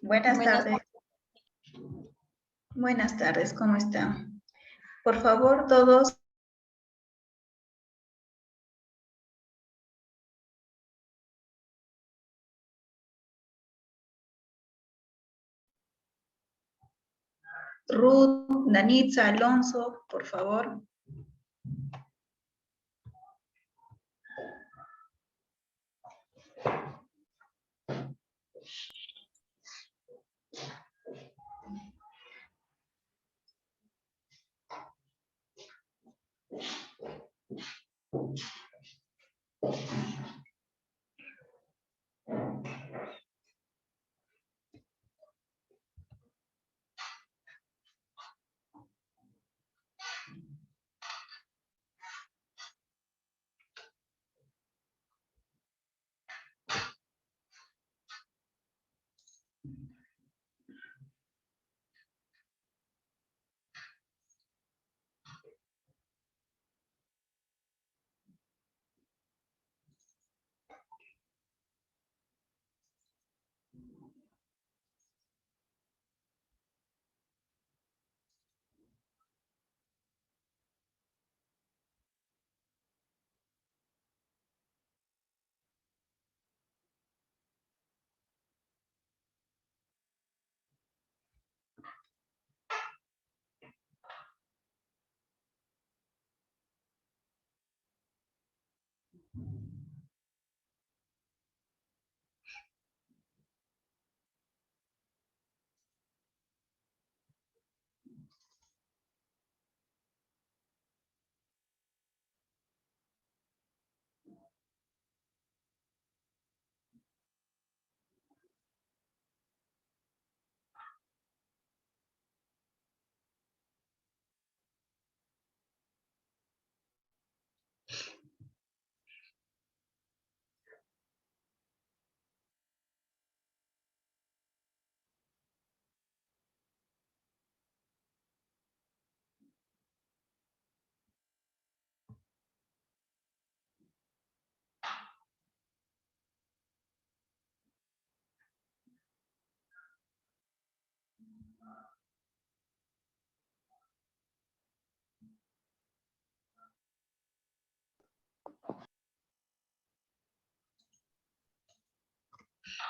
Buenas Buenas tardes. Buenas tardes, ¿cómo están? Por favor, todos. Ruth, Danitza, Alonso, por favor.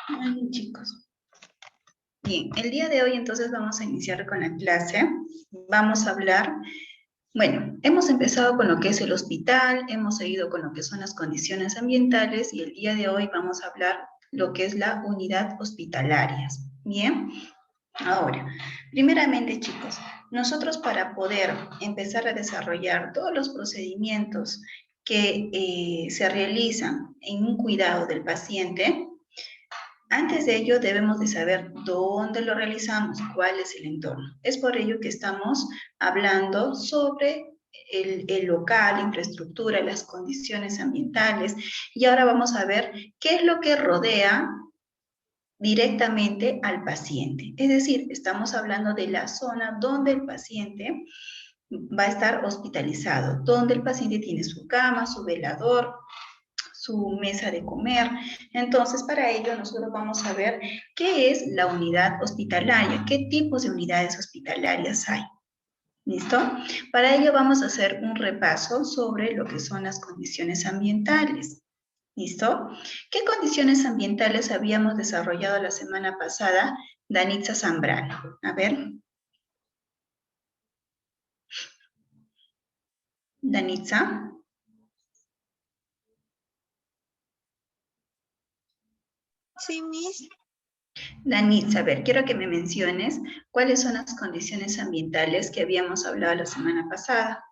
Ay, chicos. Bien, el día de hoy entonces vamos a iniciar con la clase. Vamos a hablar, bueno, hemos empezado con lo que es el hospital, hemos seguido con lo que son las condiciones ambientales y el día de hoy vamos a hablar lo que es la unidad hospitalaria. Bien, ahora, primeramente chicos, nosotros para poder empezar a desarrollar todos los procedimientos que se realizan en un cuidado del paciente, antes de ello debemos de saber dónde lo realizamos, cuál es el entorno. Es por ello que estamos hablando sobre el local, la infraestructura, las condiciones ambientales y ahora vamos a ver qué es lo que rodea directamente al paciente. Es decir, estamos hablando de la zona donde el paciente va a estar hospitalizado, donde el paciente tiene su cama, su velador, su mesa de comer. Entonces, para ello nosotros vamos a ver qué es la unidad hospitalaria, qué tipos de unidades hospitalarias hay. ¿Listo? Para ello vamos a hacer un repaso sobre lo que son las condiciones ambientales. ¿Listo? ¿Qué condiciones ambientales habíamos desarrollado la semana pasada, Danitza Zambrano? A ver. Danitza. Sí, Miss. Danitza, a ver, quiero que me menciones cuáles son las condiciones ambientales que habíamos hablado la semana pasada.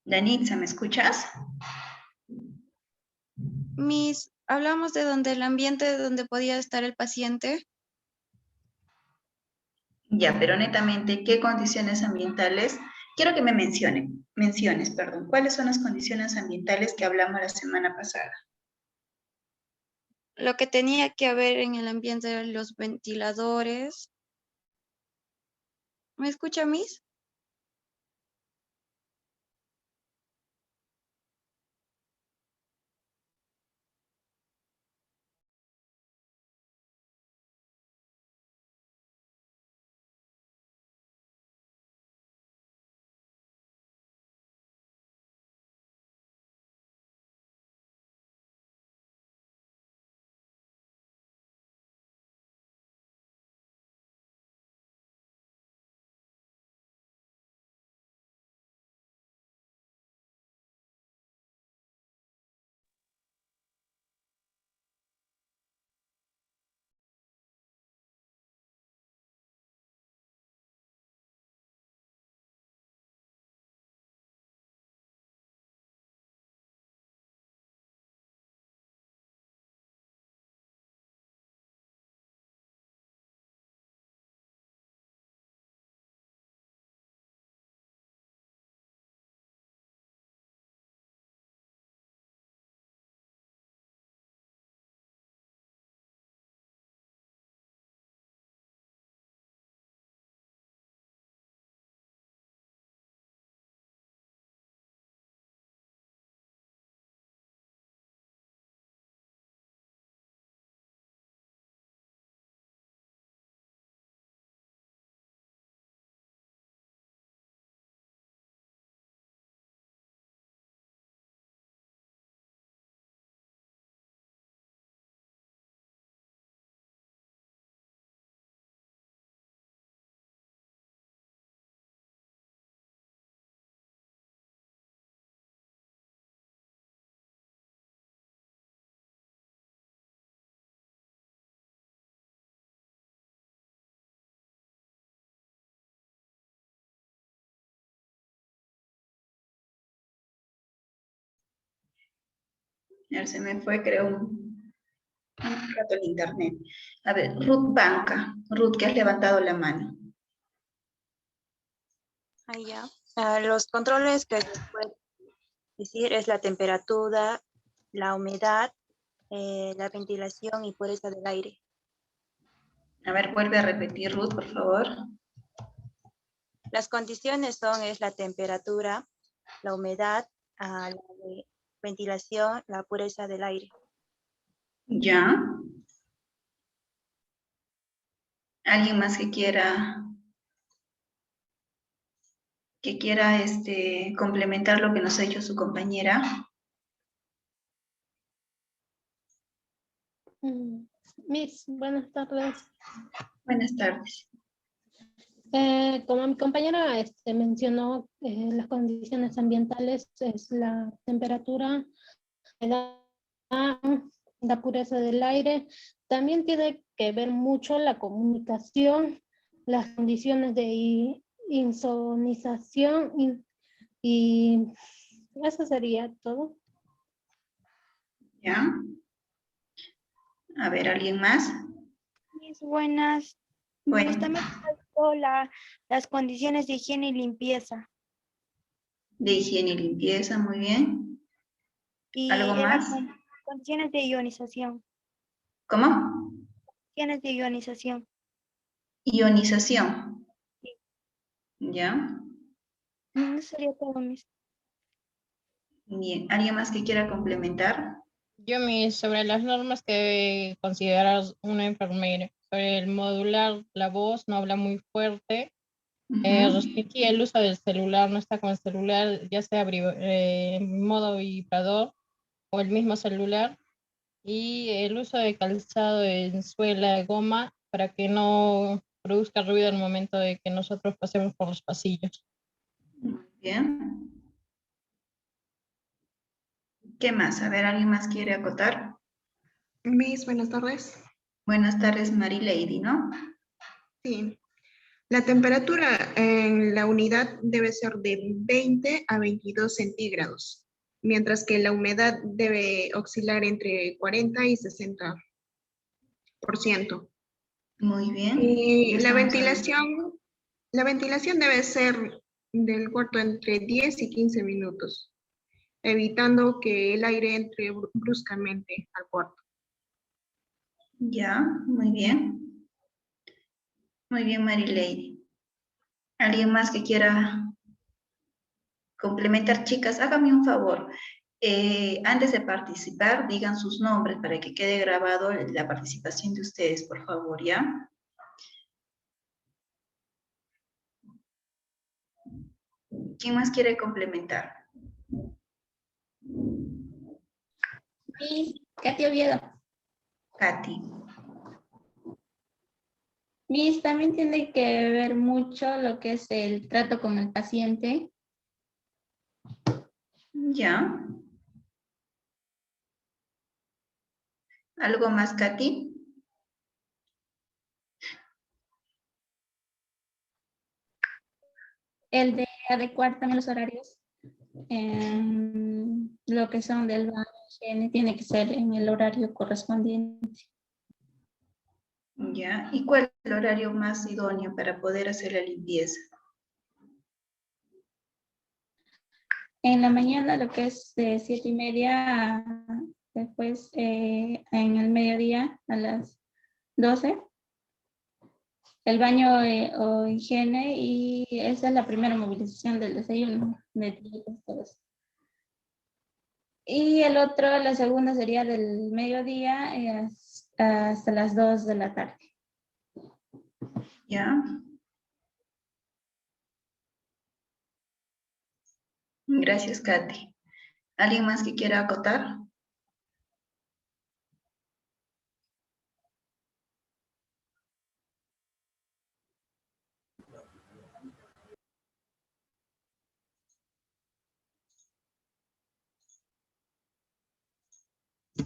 Danitza, ¿me escuchas? Miss, hablamos de donde el ambiente donde podía estar el paciente. Ya, pero netamente, ¿qué condiciones ambientales Quiero que me menciones, perdón, ¿cuáles son las condiciones ambientales que hablamos la semana pasada? Lo que tenía que haber en el ambiente de los ventiladores. ¿Me escucha, Miss? Ya se me fue, creo, un rato el internet. A ver, Ruth Banca. Ruth, que has levantado la mano. Ahí ya. Los controles que se puede decir es la temperatura, la humedad, la ventilación y pureza del aire. A ver, vuelve a repetir, Ruth, por favor. Las condiciones es la temperatura, la humedad, la ventilación, la pureza del aire. Ya. ¿Alguien más que quiera complementar lo que nos ha hecho su compañera? Miss, buenas tardes. Buenas tardes. Como mi compañera mencionó, las condiciones ambientales es la temperatura, la pureza del aire. También tiene que ver mucho la comunicación, las condiciones de insonorización y eso sería todo. ¿Ya? A ver, ¿alguien más? Mis buenas. Bueno, Está mezclando las condiciones de higiene y limpieza. de higiene y limpieza, muy bien. Y ¿Algo más? condiciones de ionización. ¿Cómo? Condiciones de ionización. Ionización. Sí. ¿Ya? Eso sería todo, mis. Bien. ¿Alguien más que quiera complementar? Yo, sobre las normas que debe considerar una enfermera. Sobre el modular, la voz no habla muy fuerte. Ujú. Restringir el uso del celular, no está con el celular, ya sea en modo vibrador o el mismo celular. Y el uso de calzado en suela de goma para que no produzca ruido al momento de que nosotros pasemos por los pasillos. Muy bien. ¿Qué más? A ver, ¿alguien más quiere acotar? Miss, buenas tardes. Buenas tardes, Mary Lady, ¿no? Sí. La temperatura en la unidad debe ser de 20 a 22 centígrados, mientras que la humedad debe oscilar entre 40 y 60%. Muy bien. Ya Y estamos hablando. la ventilación debe ser del cuarto entre 10 y 15 minutos, evitando que el aire entre bruscamente al cuarto. Ya, muy bien. Muy bien, Marilady. ¿Alguien más que quiera complementar? Chicas, háganme un favor. Antes de participar, digan sus nombres para que quede grabado la participación de ustedes, por favor, ¿ya? ¿Quién más quiere complementar? Miss Katy Oviedo. Katy. Miss, también tiene que ver mucho lo que es el trato con el paciente. ¿Ya? ¿Algo más, Katy? El de adecuar también los horarios. Lo que son del baño, higiene, tiene que ser en el horario correspondiente. ¿Ya? ¿Y cuál es el horario más idóneo para poder hacer la limpieza? En la mañana lo que es de 7:30 después en el mediodía a las 12. El baño o higiene, y esa es la primera movilización del desayuno. Todos. Y el otro, la segunda sería del mediodía hasta las 2 de la tarde. ¿Ya? Gracias, Katy. ¿Alguien más que quiera acotar?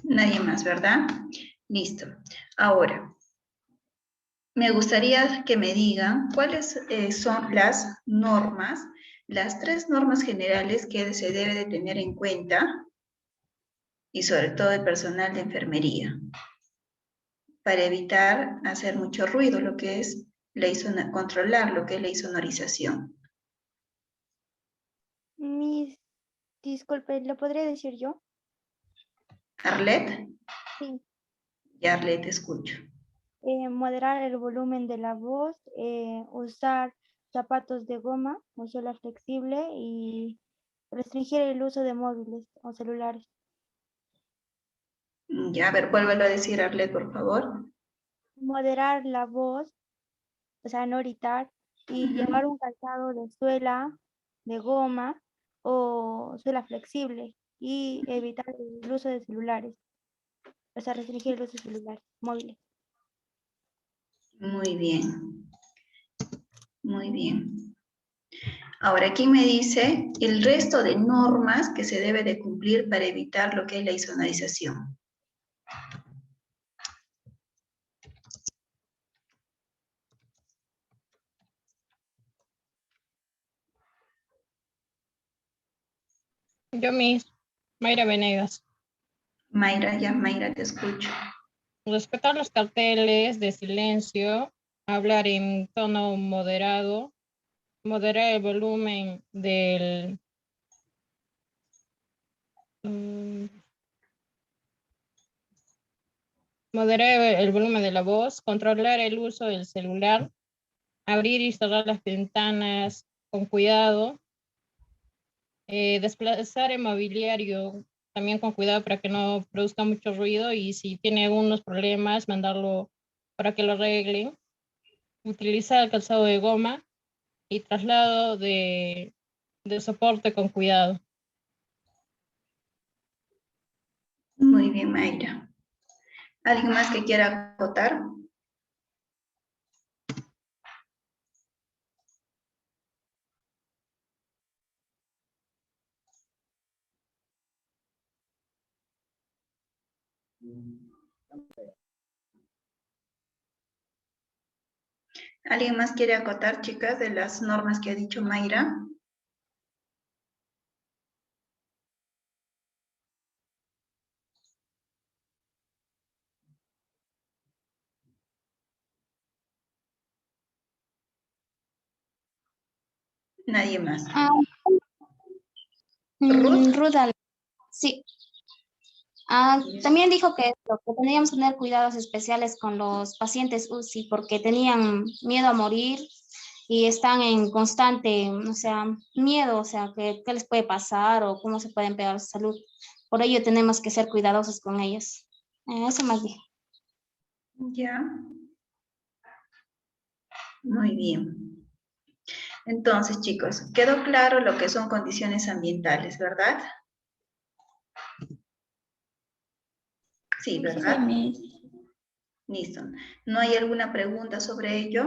Nadie más, ¿verdad? Listo. Ahora, me gustaría que me digan cuáles son las normas, las 3 normas generales que se debe de tener en cuenta, y sobre todo el personal de enfermería, para evitar hacer mucho ruido, lo que es controlar lo que es la insonorización. Miss, disculpe, ¿lo podría decir yo? Arlet, Sí. ya Arlet, te escucho. Moderar el volumen de la voz, usar zapatos de goma o suela flexible y restringir el uso de móviles o celulares. Ya, a ver, vuélvelo a decir, Arlet, por favor. Moderar la voz, o sea, no gritar, y llevar un calzado de suela de goma o suela flexible y evitar el uso de celulares, o sea, restringir el uso de celulares móviles. Muy bien, muy bien. Ahora, aquí me dice el resto de normas que se debe de cumplir para evitar lo que es la insonorización. Yo mismo, Mayra Venegas. Mayra, ya, Mayra, te escucho. Respetar los carteles de silencio, hablar en tono moderado, moderar el volumen del... moderar el volumen de la voz, controlar el uso del celular, abrir y cerrar las ventanas con cuidado, desplazar el mobiliario también con cuidado para que no produzca mucho ruido, y si tiene algunos problemas, mandarlo para que lo arreglen. Utilizar el calzado de goma y traslado de soporte con cuidado. Muy bien, Mayra. ¿Alguien más que quiera acotar? ¿Alguien más quiere acotar, chicas, de las normas que ha dicho Mayra? Nadie más. Ruth. Ruth. Sí. También dijo que teníamos que tener cuidados especiales con los pacientes UCI porque tenían miedo a morir y están en constante, o sea, miedo, o sea, qué les puede pasar o cómo se puede empeorar su salud. Por ello tenemos que ser cuidadosos con ellos. Eso más dijo. Ya. Muy bien. Entonces, chicos, quedó claro lo que son condiciones ambientales, ¿verdad? Sí, ¿verdad? Sí, Listo. ¿No hay alguna pregunta sobre ello?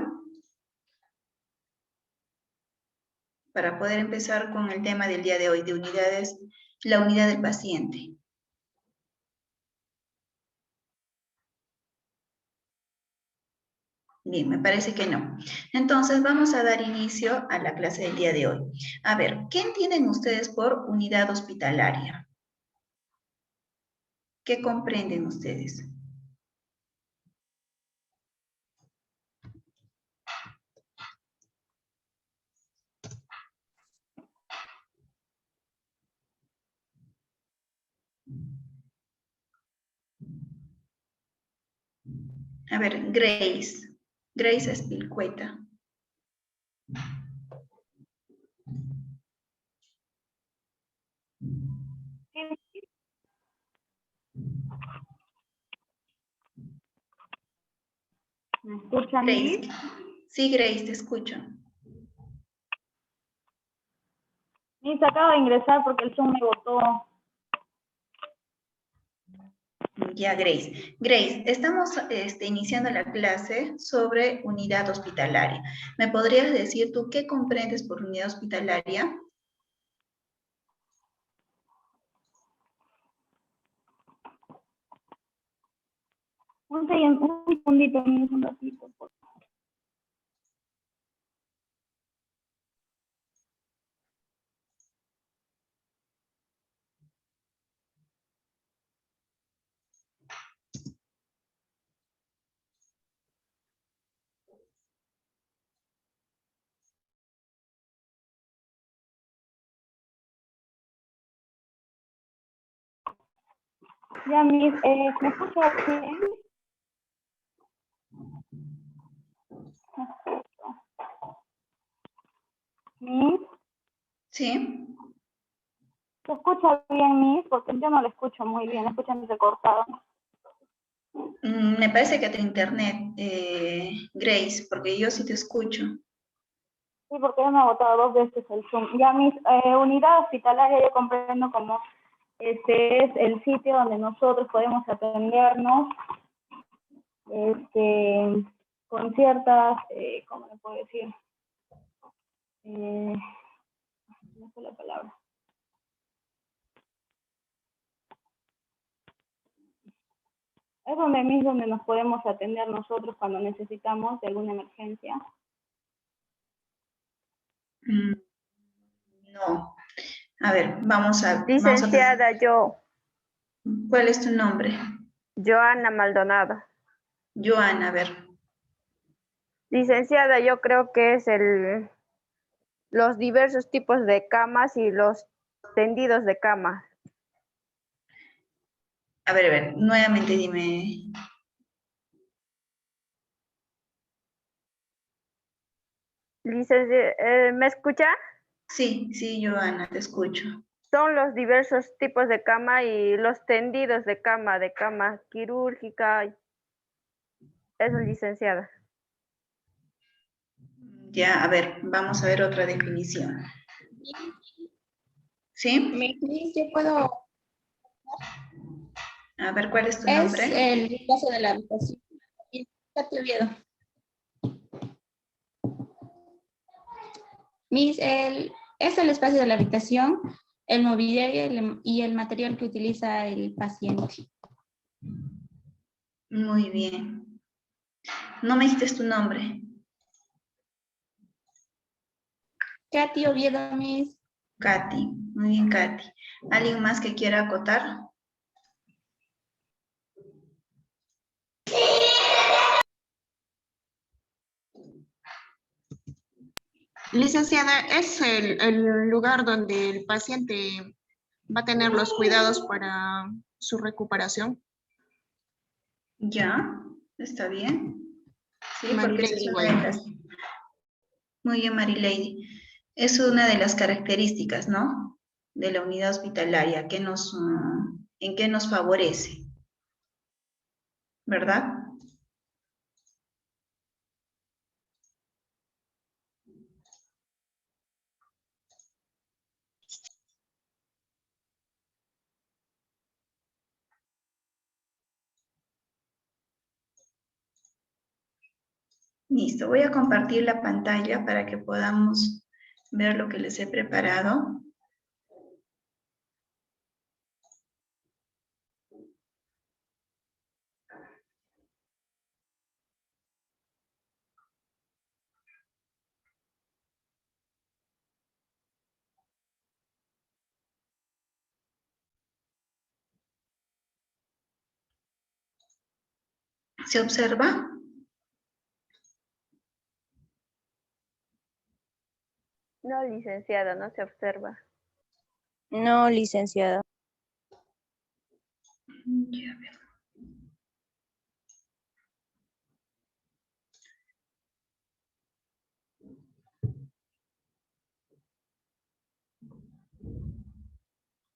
Para poder empezar con el tema del día de hoy, de unidades, la unidad del paciente. Bien, me parece que no. Entonces, vamos a dar inicio a la clase del día de hoy. A ver, ¿qué entienden ustedes por unidad hospitalaria? ¿Qué comprenden ustedes? A ver, Grace. Grace Espilcueta. ¿Me escuchan? Grace. Sí, Grace, te escucho. Miss, acabo de ingresar porque el Zoom me botó. Ya, Grace. Grace, estamos iniciando la clase sobre unidad hospitalaria. ¿Me podrías decir tú qué comprendes por unidad hospitalaria? Un segundito, Miss, un ratito, por favor. Ya, Miss, ¿me escucha bien? Miss, Sí. ¿se escucha bien, Miss? Porque yo no le escucho muy bien, la escuchan recortado. Me parece que a tu internet, Grace, porque yo sí te escucho. Sí, porque ya me ha botado 2 veces el Zoom. Ya, Miss, unidad hospitalaria yo comprendo como este es el sitio donde nosotros podemos atendernos con ciertas, ¿cómo le puedo decir? No sé la palabra. Es donde mismo donde nos podemos atender nosotros cuando necesitamos de alguna emergencia. No. A ver, vamos a... Licenciada, yo, ¿Cuál es tu nombre? Joana Maldonado. Joana, a ver. Licenciada, yo creo que es los diversos tipos de camas y los tendidos de cama. A ver, nuevamente dime. Licenciada, ¿me escucha? Sí, sí, Joana, te escucho. Son los diversos tipos de cama y los tendidos de cama quirúrgica. Eso, licenciada. Ya, a ver, vamos a ver otra definición. ¿Sí? Yo puedo. A ver, ¿cuál es tu Es nombre? el espacio de la habitación. Katy Oviedo. Es el espacio de la habitación, el mobiliario y el material que utiliza el paciente. Muy bien. No me dijiste tu nombre. Katy Oviedo, Miss. Katy. Muy bien, Katy. ¿Alguien más que quiera acotar? Licenciada, es el lugar donde el paciente va a tener los cuidados para su recuperación. Ya, está bien. Sí, porque Marilady esa es una de Guayas. las... Muy bien, Marilady. Es una de las características, ¿no? De la unidad hospitalaria, que nos, en qué nos favorece, ¿verdad? Listo, voy a compartir la pantalla para que podamos ver lo que les he preparado. ¿Se observa? No, licenciada, no se observa. No, licenciada. Ya veo.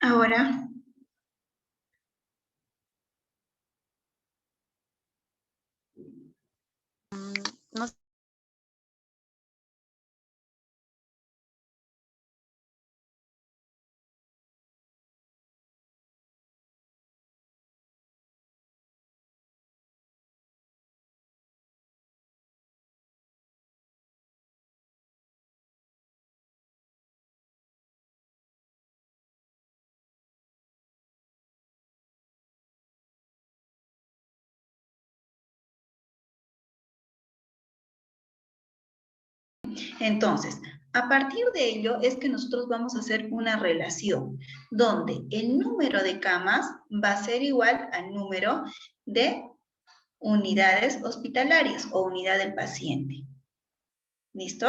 Ahora, No. entonces, a partir de ello es que nosotros vamos a hacer una relación donde el número de camas va a ser igual al número de unidades hospitalarias o unidad del paciente. ¿Listo?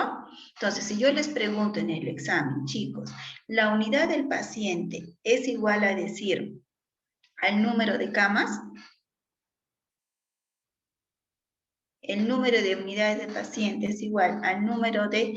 Entonces, si yo les pregunto en el examen, chicos, la unidad del paciente es igual a decir al número de camas, el número de unidades de pacientes es igual al número de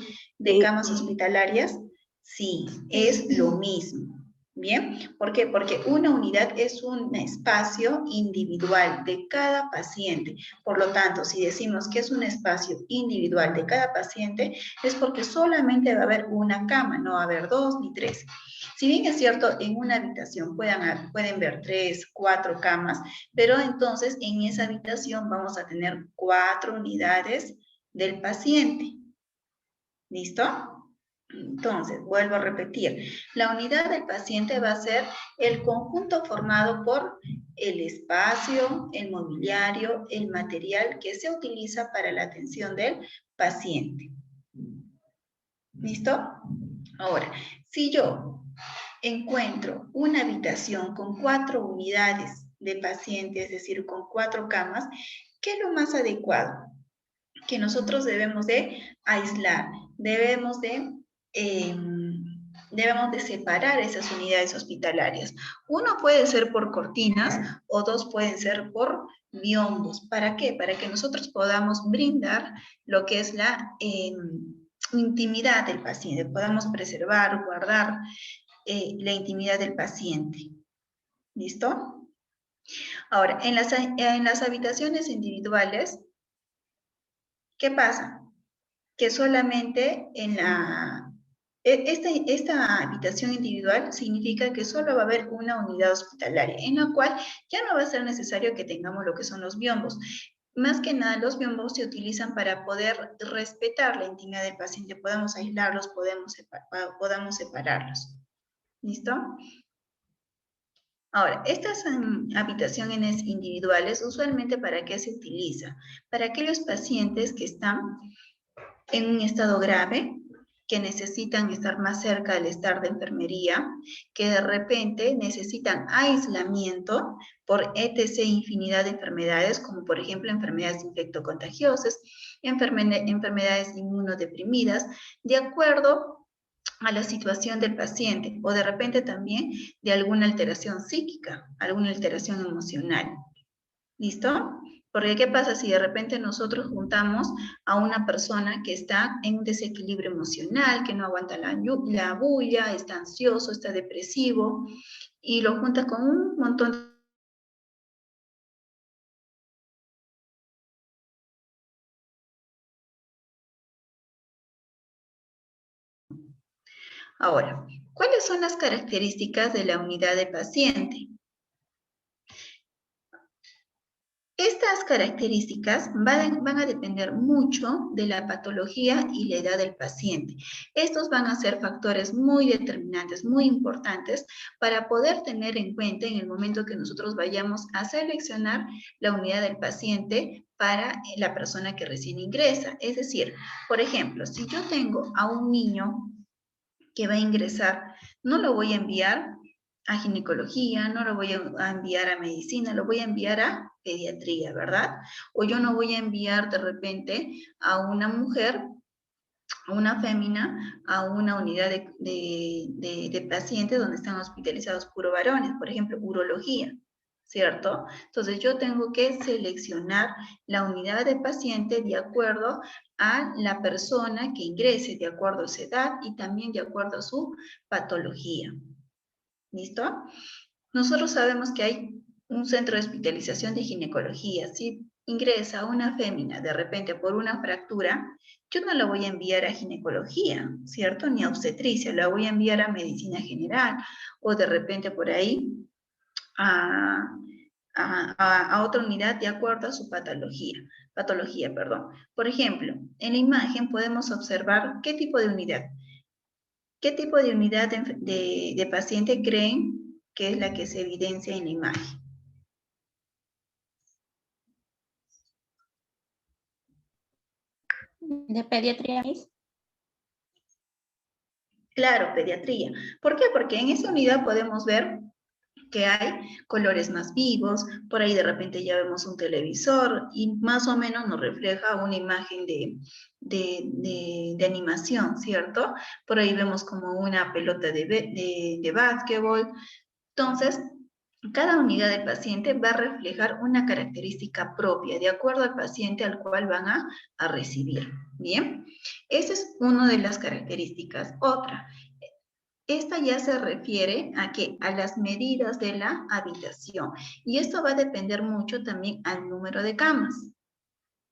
camas hospitalarias, sí, es lo mismo. ¿Bien? ¿Por qué? Porque una unidad es un espacio individual de cada paciente. Por lo tanto, si decimos que es un espacio individual de cada paciente, es porque solamente va a haber una cama, no va a haber 2 ni 3. Si bien es cierto, en una habitación pueden ver 3, 4 camas, pero entonces en esa habitación vamos a tener 4 unidades del paciente. ¿Listo? Entonces, vuelvo a repetir, la unidad del paciente va a ser el conjunto formado por el espacio, el mobiliario, el material que se utiliza para la atención del paciente. ¿Listo? Ahora, si yo encuentro una habitación con 4 unidades de paciente, es decir, con 4 camas, ¿qué es lo más adecuado? Que nosotros debemos de aislar, debemos de separar esas unidades hospitalarias. Uno puede ser por cortinas o 2 pueden ser por biombos. ¿Para qué? Para que nosotros podamos brindar lo que es la intimidad del paciente, podamos preservar, guardar la intimidad del paciente. ¿Listo? Ahora, en las habitaciones individuales, ¿qué pasa? Que solamente en esta habitación individual significa que solo va a haber una unidad hospitalaria, en la cual ya no va a ser necesario que tengamos lo que son los biombos. Más que nada, los biombos se utilizan para poder respetar la intimidad del paciente. Podemos aislarlos, podemos separarlos. ¿Listo? Ahora, estas habitaciones individuales, usualmente, ¿para qué se utiliza? Para aquellos pacientes que están en un estado grave, que necesitan estar más cerca del estar de enfermería, que de repente necesitan aislamiento por etc. infinidad de enfermedades, como por ejemplo enfermedades infectocontagiosas, enfermedades inmunodeprimidas, de acuerdo a la situación del paciente, o de repente también de alguna alteración psíquica, alguna alteración emocional. ¿Listo? Porque ¿qué pasa si de repente nosotros juntamos a una persona que está en un desequilibrio emocional, que no aguanta la bulla, está ansioso, está depresivo, y lo juntas con un montón de... Ahora, ¿cuáles son las características de la unidad de paciente? Estas características van a depender mucho de la patología y la edad del paciente. Estos van a ser factores muy determinantes, muy importantes para poder tener en cuenta en el momento que nosotros vayamos a seleccionar la unidad del paciente para la persona que recién ingresa. Es decir, por ejemplo, si yo tengo a un niño que va a ingresar, no lo voy a enviar a ginecología, no lo voy a enviar a medicina, lo voy a enviar a pediatría, ¿verdad? O yo no voy a enviar de repente a una mujer, a una fémina, a una unidad de pacientes donde están hospitalizados puro varones, por ejemplo, urología, ¿cierto? Entonces yo tengo que seleccionar la unidad de paciente de acuerdo a la persona que ingrese, de acuerdo a su edad y también de acuerdo a su patología. ¿Listo? Nosotros sabemos que hay un centro de hospitalización de ginecología. Si ingresa una fémina de repente por una fractura, yo no la voy a enviar a ginecología, ¿cierto? Ni a obstetricia, la voy a enviar a medicina general o de repente por ahí a otra unidad de acuerdo a su patología. Por ejemplo, en la imagen podemos observar qué tipo de unidad. ¿Qué tipo de unidad de paciente creen que es la que se evidencia en la imagen? ¿De pediatría, Miss? Claro, pediatría. ¿Por qué? Porque en esa unidad podemos ver que hay colores más vivos, por ahí de repente ya vemos un televisor y más o menos nos refleja una imagen de animación, ¿cierto? Por ahí vemos como una pelota de básquetbol. Entonces, cada unidad de paciente va a reflejar una característica propia de acuerdo al paciente al cual van a recibir. Bien, esa es una de las características. Otra, esta ya se refiere a las medidas de la habitación y esto va a depender mucho también al número de camas.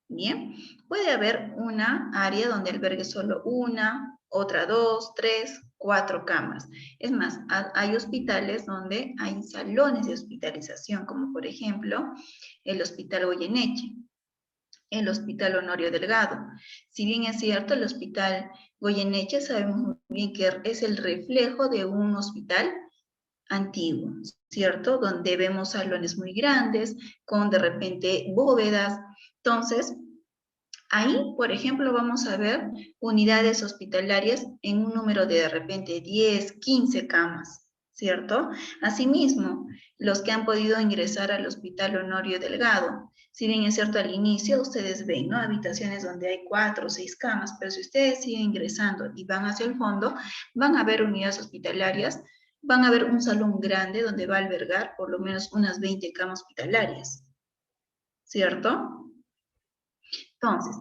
Bien, puede haber una área donde albergue solo una, otra 2, 3, 4 camas. Es más, hay hospitales donde hay salones de hospitalización, como por ejemplo el Hospital Goyeneche, el Hospital Honorio Delgado. Si bien es cierto, el Hospital Goyeneche sabemos muy bien que es el reflejo de un hospital antiguo, ¿cierto? Donde vemos salones muy grandes, con de repente bóvedas. Entonces, ahí, por ejemplo, vamos a ver unidades hospitalarias en un número de repente 10, 15 camas, ¿cierto? Asimismo, los que han podido ingresar al Hospital Honorio Delgado, si bien es cierto al inicio, ustedes ven, ¿no? Habitaciones donde hay 4 o 6 camas, pero si ustedes siguen ingresando y van hacia el fondo, van a ver unidades hospitalarias, van a ver un salón grande donde va a albergar por lo menos unas 20 camas hospitalarias, ¿cierto? Entonces,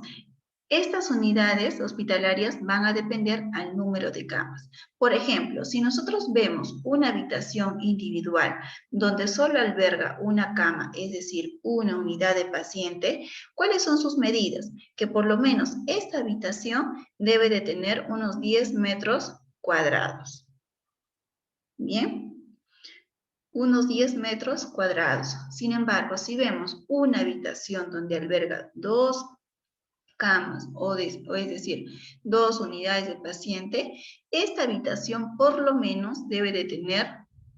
estas unidades hospitalarias van a depender al número de camas. Por ejemplo, si nosotros vemos una habitación individual donde solo alberga una cama, es decir, una unidad de paciente, ¿cuáles son sus medidas? Que por lo menos esta habitación debe de tener unos 10 metros cuadrados. Bien, unos 10 metros cuadrados. Sin embargo, si vemos una habitación donde alberga 2 camas, o es decir, 2 unidades de paciente, esta habitación por lo menos debe de tener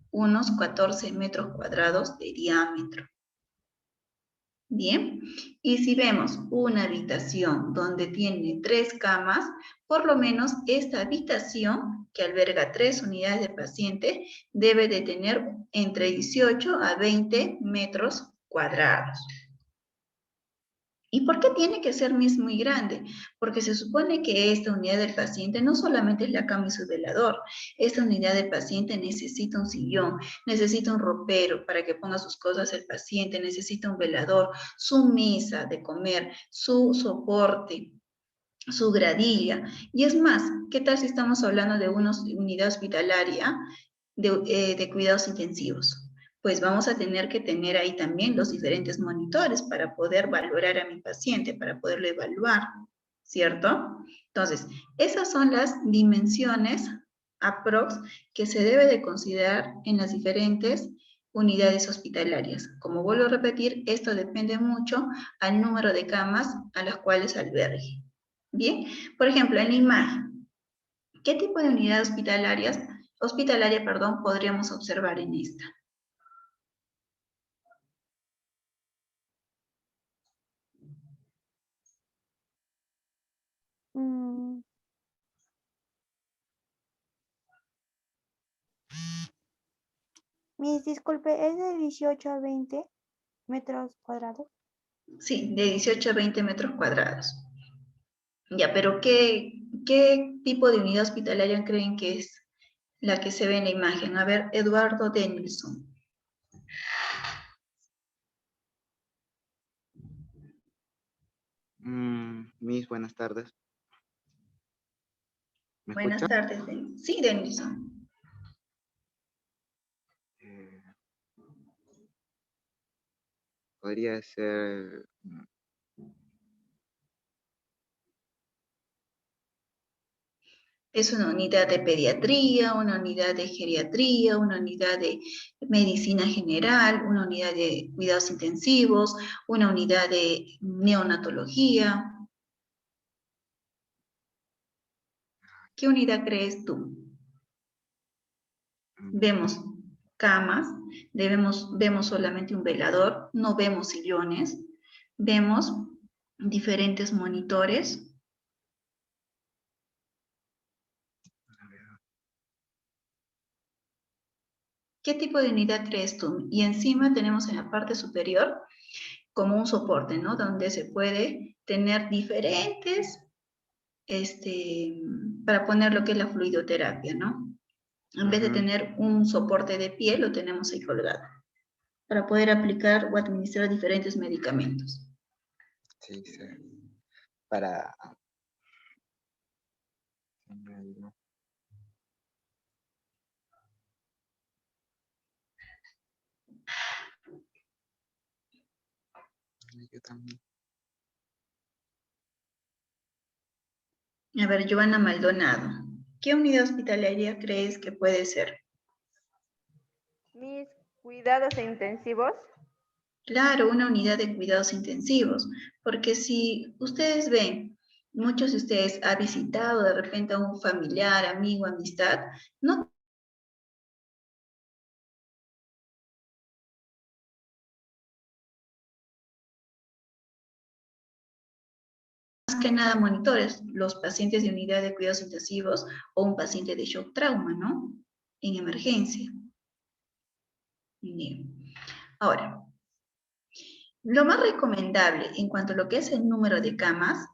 unos 14 metros cuadrados de diámetro. Bien, y si vemos una habitación donde tiene 3 camas, por lo menos esta habitación que alberga 3 unidades de paciente debe de tener entre 18 a 20 metros cuadrados. ¿Y por qué tiene que ser muy grande? Porque se supone que esta unidad del paciente no solamente es la cama y su velador. Esta unidad del paciente necesita un sillón, necesita un ropero para que ponga sus cosas el paciente, necesita un velador, su mesa de comer, su soporte, su gradilla. Y es más, ¿qué tal si estamos hablando de una unidad hospitalaria de cuidados intensivos? Pues vamos a tener que tener ahí también los diferentes monitores para poder valorar a mi paciente, para poderlo evaluar, ¿cierto? Entonces, esas son las dimensiones aprox que se debe de considerar en las diferentes unidades hospitalarias. Como vuelvo a repetir, esto depende mucho al número de camas a las cuales albergue. Bien, por ejemplo, en la imagen, ¿qué tipo de unidad hospitalaria, podríamos observar en esta? Miss, disculpe, ¿es de 18 a 20 metros cuadrados? Sí, de 18 a 20 metros cuadrados. Ya, pero ¿qué tipo de unidad hospitalaria creen que es la que se ve en la imagen? A ver, Eduardo Danielson. Miss, buenas tardes. ¿Me Buenas escucha? tardes, sí, Danielson. Podría ser... Es una unidad de pediatría, una unidad de geriatría, una unidad de medicina general, una unidad de cuidados intensivos, una unidad de neonatología. ¿Qué unidad crees tú? Vemos camas, vemos solamente un velador, no vemos sillones, vemos diferentes monitores. ¿Qué tipo de unidad crees tú? Y encima tenemos en la parte superior como un soporte, ¿no? Donde se puede tener diferentes, para poner lo que es la fluidoterapia, ¿no? En vez de tener un soporte de pie, lo tenemos ahí colgado, para poder aplicar o administrar diferentes medicamentos. Sí, sí. Para... Yo también. A ver, Joana Maldonado, ¿qué unidad hospitalaria crees que puede ser? Mis cuidados intensivos. Claro, una unidad de cuidados intensivos, porque si ustedes ven, muchos de ustedes han visitado de repente a un familiar, amigo, amistad, no más que nada monitores, los pacientes de unidad de cuidados intensivos o un paciente de shock trauma, ¿no? En emergencia. Bien. Ahora, lo más recomendable en cuanto a lo que es el número de camas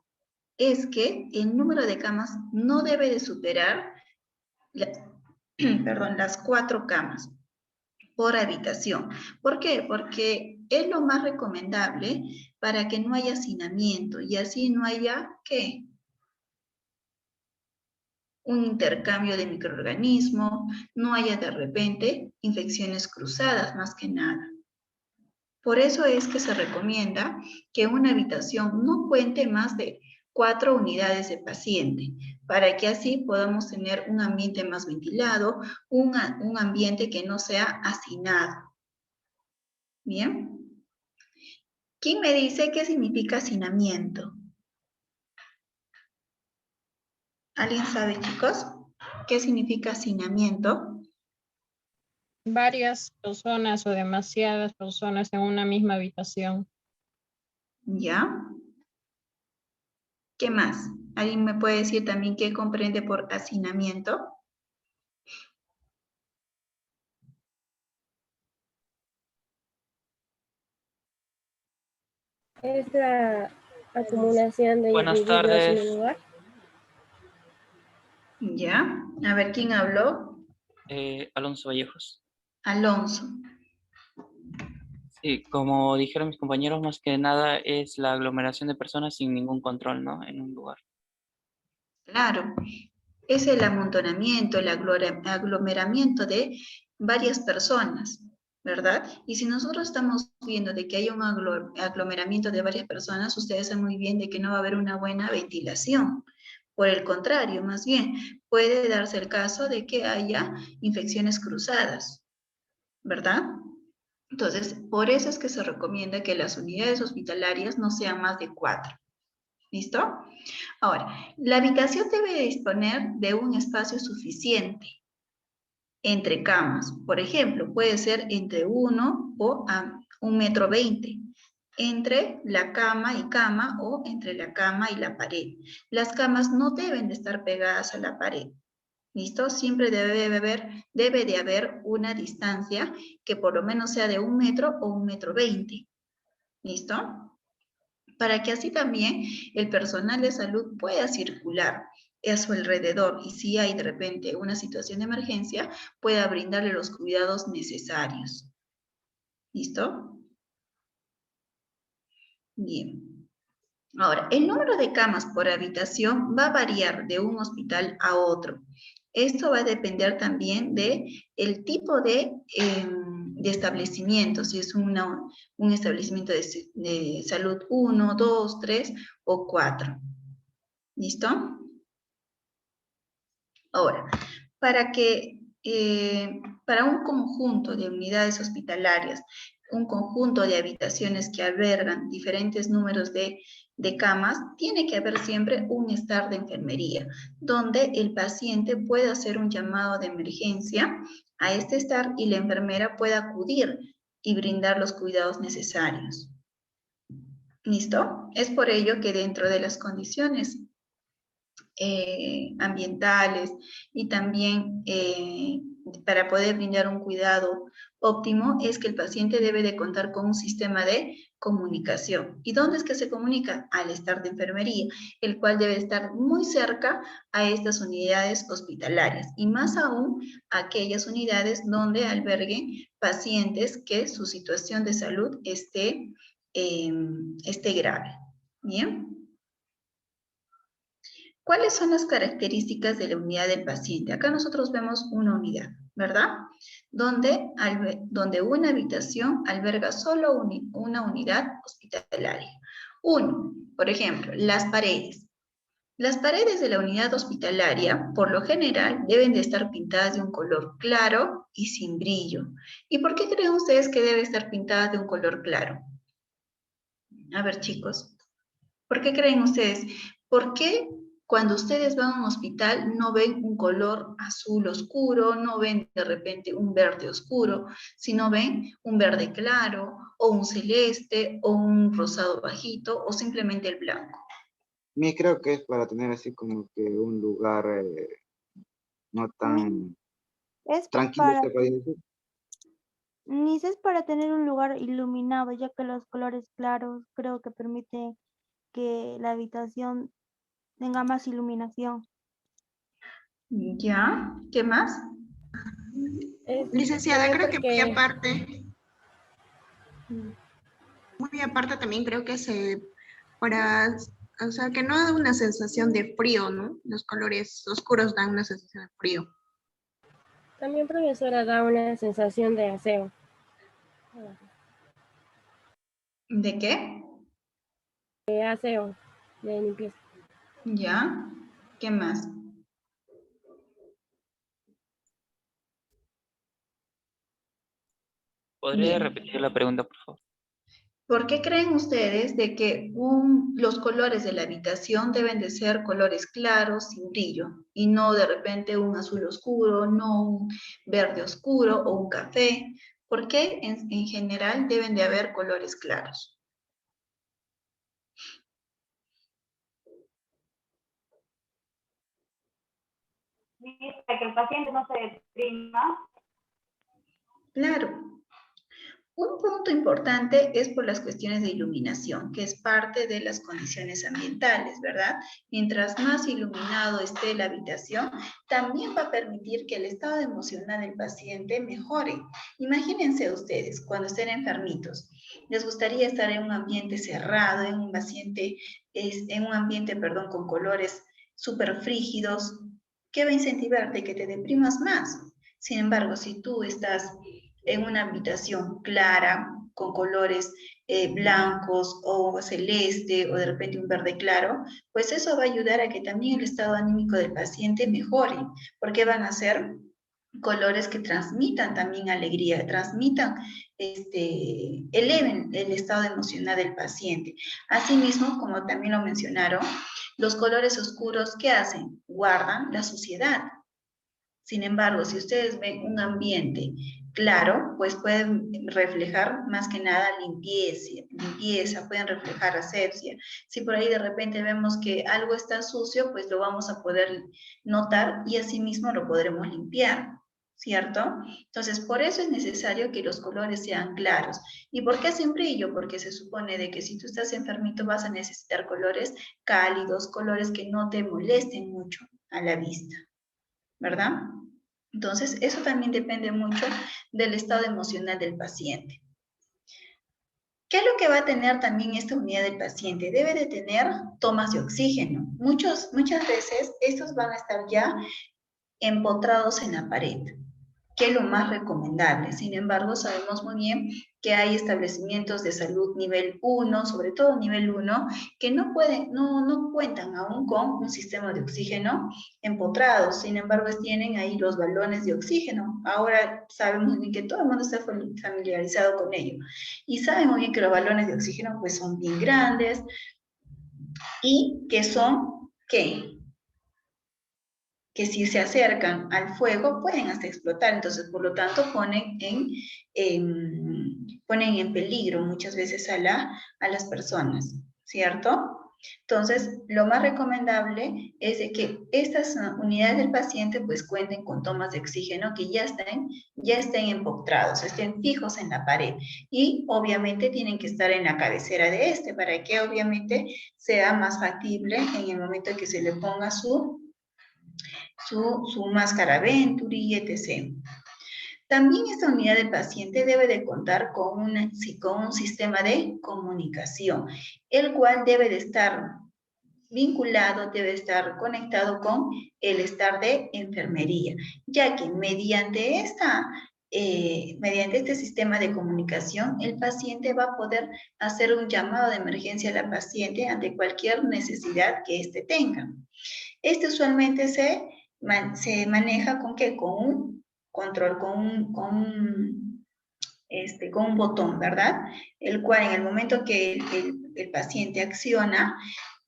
es que el número de camas no debe de superar las 4 camas por habitación. ¿Por qué? Porque es lo más recomendable para que no haya hacinamiento y así no haya, ¿qué? Un intercambio de microorganismos, no haya de repente infecciones cruzadas más que nada. Por eso es que se recomienda que una habitación no cuente más de 4 unidades de paciente, para que así podamos tener un ambiente más ventilado, un ambiente que no sea hacinado. ¿Bien? ¿Quién me dice qué significa hacinamiento? ¿Alguien sabe, chicos? ¿Qué significa hacinamiento? Varias personas o demasiadas personas en una misma habitación. ¿Ya? ¿Qué más? ¿Alguien me puede decir también qué comprende por hacinamiento? Es la acumulación de Buenas individuos en un tardes, lugar. ¿Ya? A ver, ¿quién habló? Alonso Vallejos. Alonso. Sí, como dijeron mis compañeros, más que nada es la aglomeración de personas sin ningún control, ¿no? En un lugar. Claro. Es el amontonamiento, el aglomeramiento de varias personas, ¿verdad? Y si nosotros estamos viendo de que hay un aglomeramiento de varias personas, ustedes saben muy bien de que no va a haber una buena ventilación. Por el contrario, más bien, puede darse el caso de que haya infecciones cruzadas, ¿verdad? Entonces, por eso es que se recomienda que las unidades hospitalarias no sean más de 4. ¿Listo? Ahora, la habitación debe disponer de un espacio suficiente entre camas. Por ejemplo, puede ser entre 1 o a 1,20 m, entre la cama y cama o entre la cama y la pared. Las camas no deben de estar pegadas a la pared. ¿Listo? Siempre debe de haber una distancia que por lo menos sea de 1 metro o 1,20 m. ¿Listo? Para que así también el personal de salud pueda circular a su alrededor y si hay de repente una situación de emergencia, pueda brindarle los cuidados necesarios. ¿Listo? Bien. Ahora, el número de camas por habitación va a variar de un hospital a otro. Esto va a depender también del tipo de establecimiento, si es un establecimiento de salud 1, 2, 3 o 4. ¿Listo? Ahora, para un conjunto de unidades hospitalarias, un conjunto de habitaciones que albergan diferentes números de camas, tiene que haber siempre un estar de enfermería, donde el paciente pueda hacer un llamado de emergencia a este estar y la enfermera pueda acudir y brindar los cuidados necesarios. ¿Listo? Es por ello que dentro de las condiciones ambientales y también para poder brindar un cuidado óptimo es que el paciente debe de contar con un sistema de comunicación. ¿Y dónde es que se comunica? Al estar de enfermería, el cual debe estar muy cerca a estas unidades hospitalarias y más aún aquellas unidades donde alberguen pacientes que su situación de salud esté grave. ¿Bien? ¿Cuáles son las características de la unidad del paciente? Acá nosotros vemos una unidad, ¿verdad? Donde una habitación alberga solo una unidad hospitalaria. Uno, por ejemplo, las paredes. Las paredes de la unidad hospitalaria, por lo general, deben de estar pintadas de un color claro y sin brillo. ¿Y por qué creen ustedes que debe estar pintadas de un color claro? A ver, chicos, ¿por qué creen ustedes? ¿Por qué cuando ustedes van a un hospital no ven un color azul oscuro, no ven de repente un verde oscuro, sino ven un verde claro, o un celeste, o un rosado bajito, o simplemente el blanco? Mí creo que es para tener así como que un lugar no tan Es tranquilo, para, se podría decir. es para tener un lugar iluminado, ya que los colores claros creo que permite que la habitación tenga más iluminación. ¿Ya? ¿Qué más? Licenciada, También creo que porque muy aparte también creo que o sea, que no da una sensación de frío, ¿no? Los colores oscuros dan una sensación de frío. también, profesora, da una sensación de aseo. ¿De qué? De aseo, de limpieza. ¿Ya? ¿Qué más? ¿Podría Bien. repetir la pregunta, por favor? ¿Por qué creen ustedes de que los colores de la habitación deben de ser colores claros, sin brillo, y no de repente un azul oscuro, no un verde oscuro o un café? ¿Por qué en general deben de haber colores claros? para que el paciente no se deprima. Claro. Un punto importante es por las cuestiones de iluminación, que es parte de las condiciones ambientales, ¿verdad? Mientras más iluminado esté la habitación, también va a permitir que el estado emocional del paciente mejore. Imagínense ustedes, cuando estén enfermitos, les gustaría estar en un ambiente cerrado, en un ambiente, con colores súper frígidos. ¿Qué va a incentivarte? Que te deprimas más. Sin embargo, si tú estás en una habitación clara, con colores blancos o celeste o de repente un verde claro, pues eso va a ayudar a que también el estado anímico del paciente mejore, porque van a ser colores que transmitan también alegría, eleven el estado emocional del paciente. Asimismo, como también lo mencionaron, los colores oscuros, ¿qué hacen? Guardan la suciedad. Sin embargo, si ustedes ven un ambiente claro, pues pueden reflejar más que nada limpieza, pueden reflejar asepsia. Si por ahí de repente vemos que algo está sucio, pues lo vamos a poder notar y asimismo lo podremos limpiar, ¿cierto? Entonces, por eso es necesario que los colores sean claros. ¿Y por qué hacen brillo? Porque se supone de que si tú estás enfermito vas a necesitar colores cálidos, colores que no te molesten mucho a la vista, ¿verdad? Entonces, eso también depende mucho del estado emocional del paciente. ¿Qué es lo que va a tener también esta unidad del paciente? Debe de tener tomas de oxígeno. Muchas veces estos van a estar ya empotrados en la pared, que es lo más recomendable. Sin embargo, sabemos muy bien que hay establecimientos de salud nivel 1, sobre todo nivel 1, que no cuentan aún con un sistema de oxígeno empotrado. Sin embargo, tienen ahí los balones de oxígeno. Ahora sabemos bien que todo el mundo está familiarizado con ello. Y saben muy bien que los balones de oxígeno pues son bien grandes y que son, ¿qué? Que si se acercan al fuego pueden hasta explotar, entonces por lo tanto ponen en peligro muchas veces a las personas, ¿cierto? Entonces, lo más recomendable es de que estas unidades del paciente pues cuenten con tomas de oxígeno que ya estén empotrados, estén fijos en la pared y obviamente tienen que estar en la cabecera de para que obviamente sea más factible en el momento que se le ponga su máscara Venturi, etc. También esta unidad del paciente debe de contar con un sistema de comunicación, el cual debe de estar vinculado, debe estar conectado con el staff de enfermería, ya que mediante este sistema de comunicación, el paciente va a poder hacer un llamado de emergencia a la paciente ante cualquier necesidad que éste tenga. Este usualmente se maneja con ¿qué? Con un control, con un botón, ¿verdad? El cual en el momento que el paciente acciona,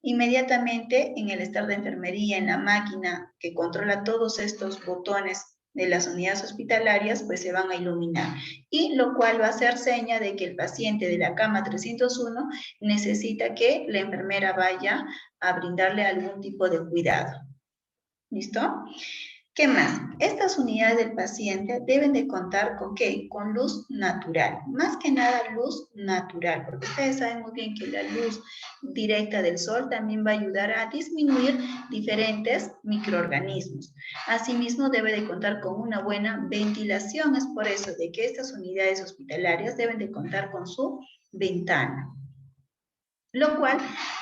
inmediatamente en el staff de enfermería, en la máquina que controla todos estos botones de las unidades hospitalarias, pues se van a iluminar. Y lo cual va a ser seña de que el paciente de la cama 301 necesita que la enfermera vaya a brindarle algún tipo de cuidado. ¿Listo? ¿Qué más? Estas unidades del paciente deben de contar con ¿qué? Con luz natural. Más que nada luz natural, porque ustedes saben muy bien que la luz directa del sol también va a ayudar a disminuir diferentes microorganismos. Asimismo, debe de contar con una buena ventilación. Es por eso de que estas unidades hospitalarias deben de contar con su ventana, lo cual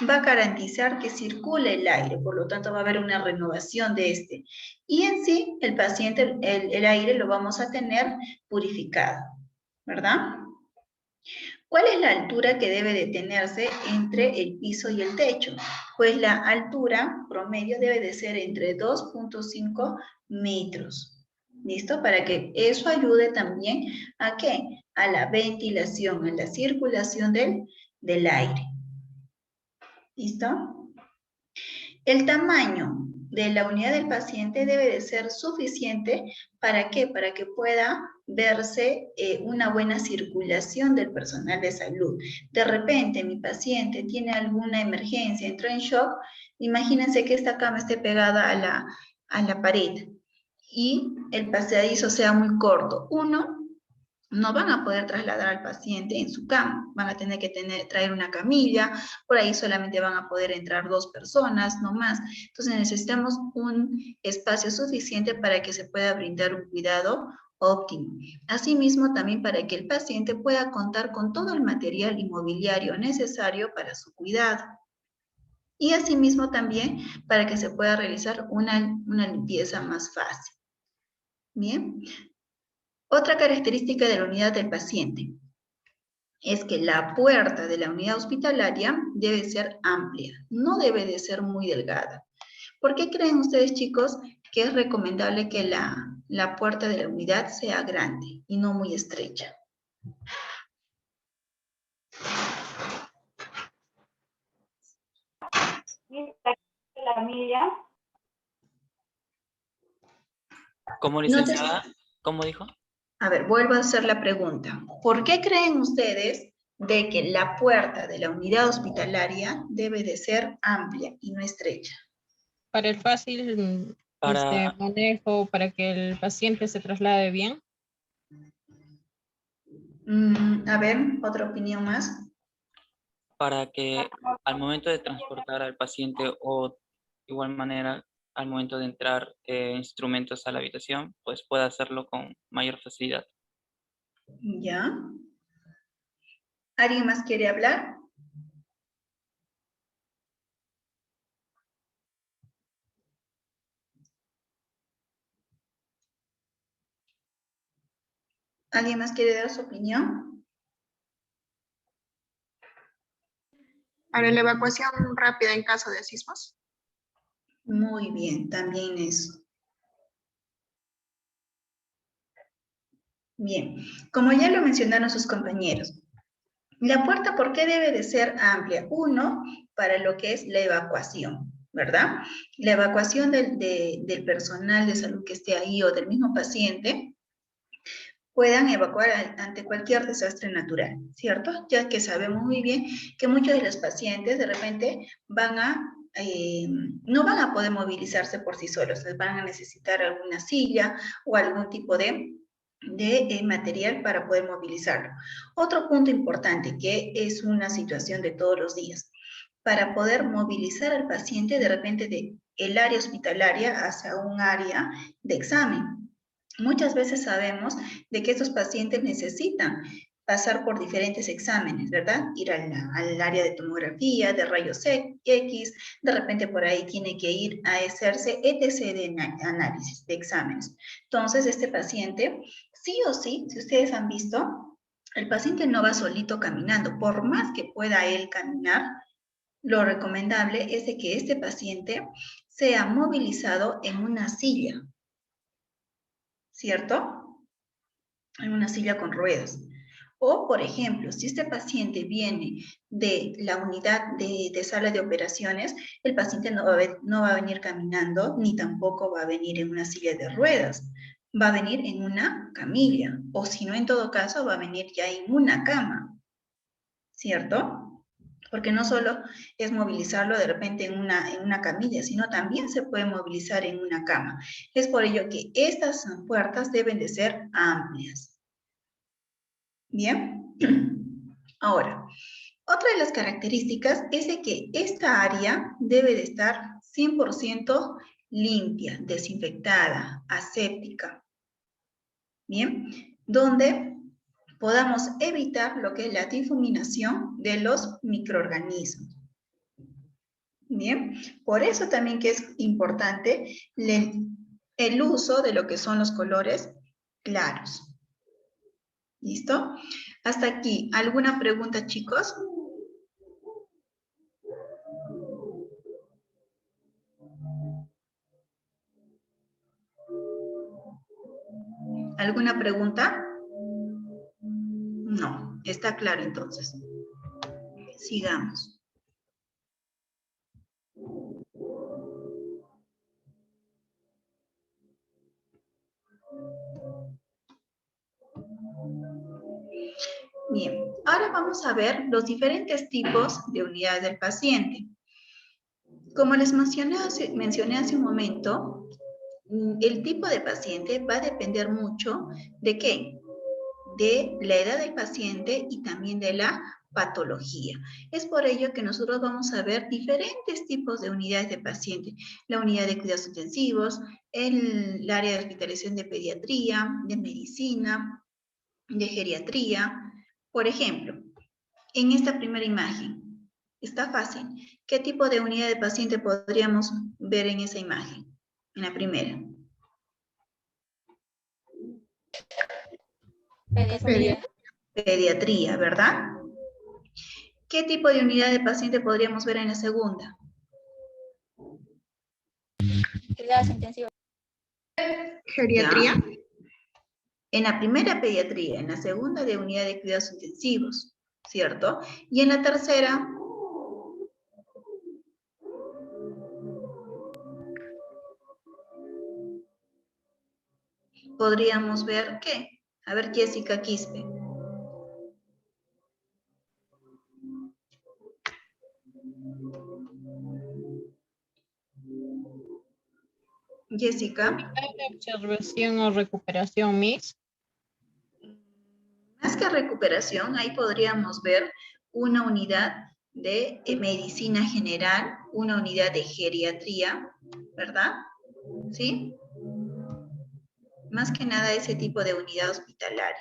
va a garantizar que circule el aire, por lo tanto va a haber una renovación de este. Y en sí, el paciente, el aire lo vamos a tener purificado, ¿verdad? ¿Cuál es la altura que debe de tenerse entre el piso y el techo? Pues la altura promedio debe de ser entre 2.5 metros. ¿Listo? Para que eso ayude también ¿a qué? A la ventilación, a la circulación del aire. ¿Listo? El tamaño de la unidad del paciente debe de ser suficiente, ¿para qué? Para que pueda verse una buena circulación del personal de salud. De repente mi paciente tiene alguna emergencia, entró en shock, imagínense que esta cama esté pegada a la pared. y el pasadizo sea muy corto. Uno, no van a poder trasladar al paciente en su cama, van a tener que traer una camilla, por ahí solamente van a poder entrar 2 personas, no más. Entonces necesitamos un espacio suficiente para que se pueda brindar un cuidado óptimo. Asimismo, también para que el paciente pueda contar con todo el material inmobiliario necesario para su cuidado. Y asimismo también para que se pueda realizar una limpieza más fácil. Bien. Otra característica de la unidad del paciente es que la puerta de la unidad hospitalaria debe ser amplia, no debe de ser muy delgada. ¿Por qué creen ustedes, chicos, que es recomendable que la puerta de la unidad sea grande y no muy estrecha? La milla. ¿Cómo, licenciada? ¿Cómo dijo? A ver, vuelvo a hacer la pregunta. ¿Por qué creen ustedes de que la puerta de la unidad hospitalaria debe de ser amplia y no estrecha? Para el fácil Para, manejo, para que el paciente se traslade bien. A ver, otra opinión más. para que al momento de transportar al paciente o de igual manera al momento de entrar instrumentos a la habitación, pues pueda hacerlo con mayor facilidad. ¿Ya? ¿Alguien más quiere hablar? ¿Alguien más quiere dar su opinión? Para la evacuación rápida en caso de sismos. Muy bien, también eso. Bien, como ya lo mencionaron sus compañeros, la puerta, ¿por qué debe de ser amplia? Uno, para lo que es la evacuación, ¿verdad? La evacuación del personal de salud que esté ahí o del mismo paciente puedan evacuar ante cualquier desastre natural, ¿cierto? Ya que sabemos muy bien que muchos de los pacientes de repente no van a poder movilizarse por sí solos, van a necesitar alguna silla o algún tipo de material para poder movilizarlo. Otro punto importante que es una situación de todos los días, para poder movilizar al paciente de repente de el área hospitalaria hacia un área de examen. Muchas veces sabemos de que estos pacientes necesitan pasar por diferentes exámenes, ¿verdad? Ir al área de tomografía, de rayos X, de repente por ahí tiene que ir a hacerse ETC de análisis, de exámenes. Entonces, este paciente, sí o sí, si ustedes han visto, el paciente no va solito caminando. Por más que pueda él caminar, lo recomendable es de que este paciente sea movilizado en una silla, ¿cierto? En una silla con ruedas. O, por ejemplo, si este paciente viene de la unidad de sala de operaciones, el paciente no va a venir caminando, ni tampoco va a venir en una silla de ruedas. Va a venir en una camilla, o si no, en todo caso, va a venir ya en una cama, ¿cierto? Porque no solo es movilizarlo de repente en una camilla, sino también se puede movilizar en una cama. Es por ello que estas puertas deben de ser amplias. Bien. Ahora, otra de las características es de que esta área debe de estar 100% limpia, desinfectada, aséptica. Bien, donde podamos evitar lo que es la difuminación de los microorganismos. Bien, por eso también que es importante el uso de lo que son los colores claros. ¿Listo? Hasta aquí. ¿Alguna pregunta, chicos? ¿Alguna pregunta? No, está claro entonces. Sigamos. Bien, ahora vamos a ver los diferentes tipos de unidades del paciente. Como les mencioné hace un momento, el tipo de paciente va a depender mucho de qué, de la edad del paciente y también de la patología. Es por ello que nosotros vamos a ver diferentes tipos de unidades de paciente. La unidad de cuidados intensivos, el área de hospitalización de pediatría, de medicina, de geriatría. Por ejemplo, en esta primera imagen, está fácil. ¿Qué tipo de unidad de paciente podríamos ver en esa imagen? En la primera. Pediatría. Pediatría, ¿verdad? ¿Qué tipo de unidad de paciente podríamos ver en la segunda? Cuidados intensivos. Geriatría. ¿Ya? En la primera pediatría, en la segunda de unidad de cuidados intensivos, ¿cierto? Y en la tercera, podríamos ver ¿qué? A ver, Jessica Quispe. Jessica. ¿De observación o recuperación, Miss? Más que recuperación, ahí podríamos ver una unidad de medicina general, una unidad de geriatría, ¿verdad? ¿Sí? Más que nada ese tipo de unidad hospitalaria.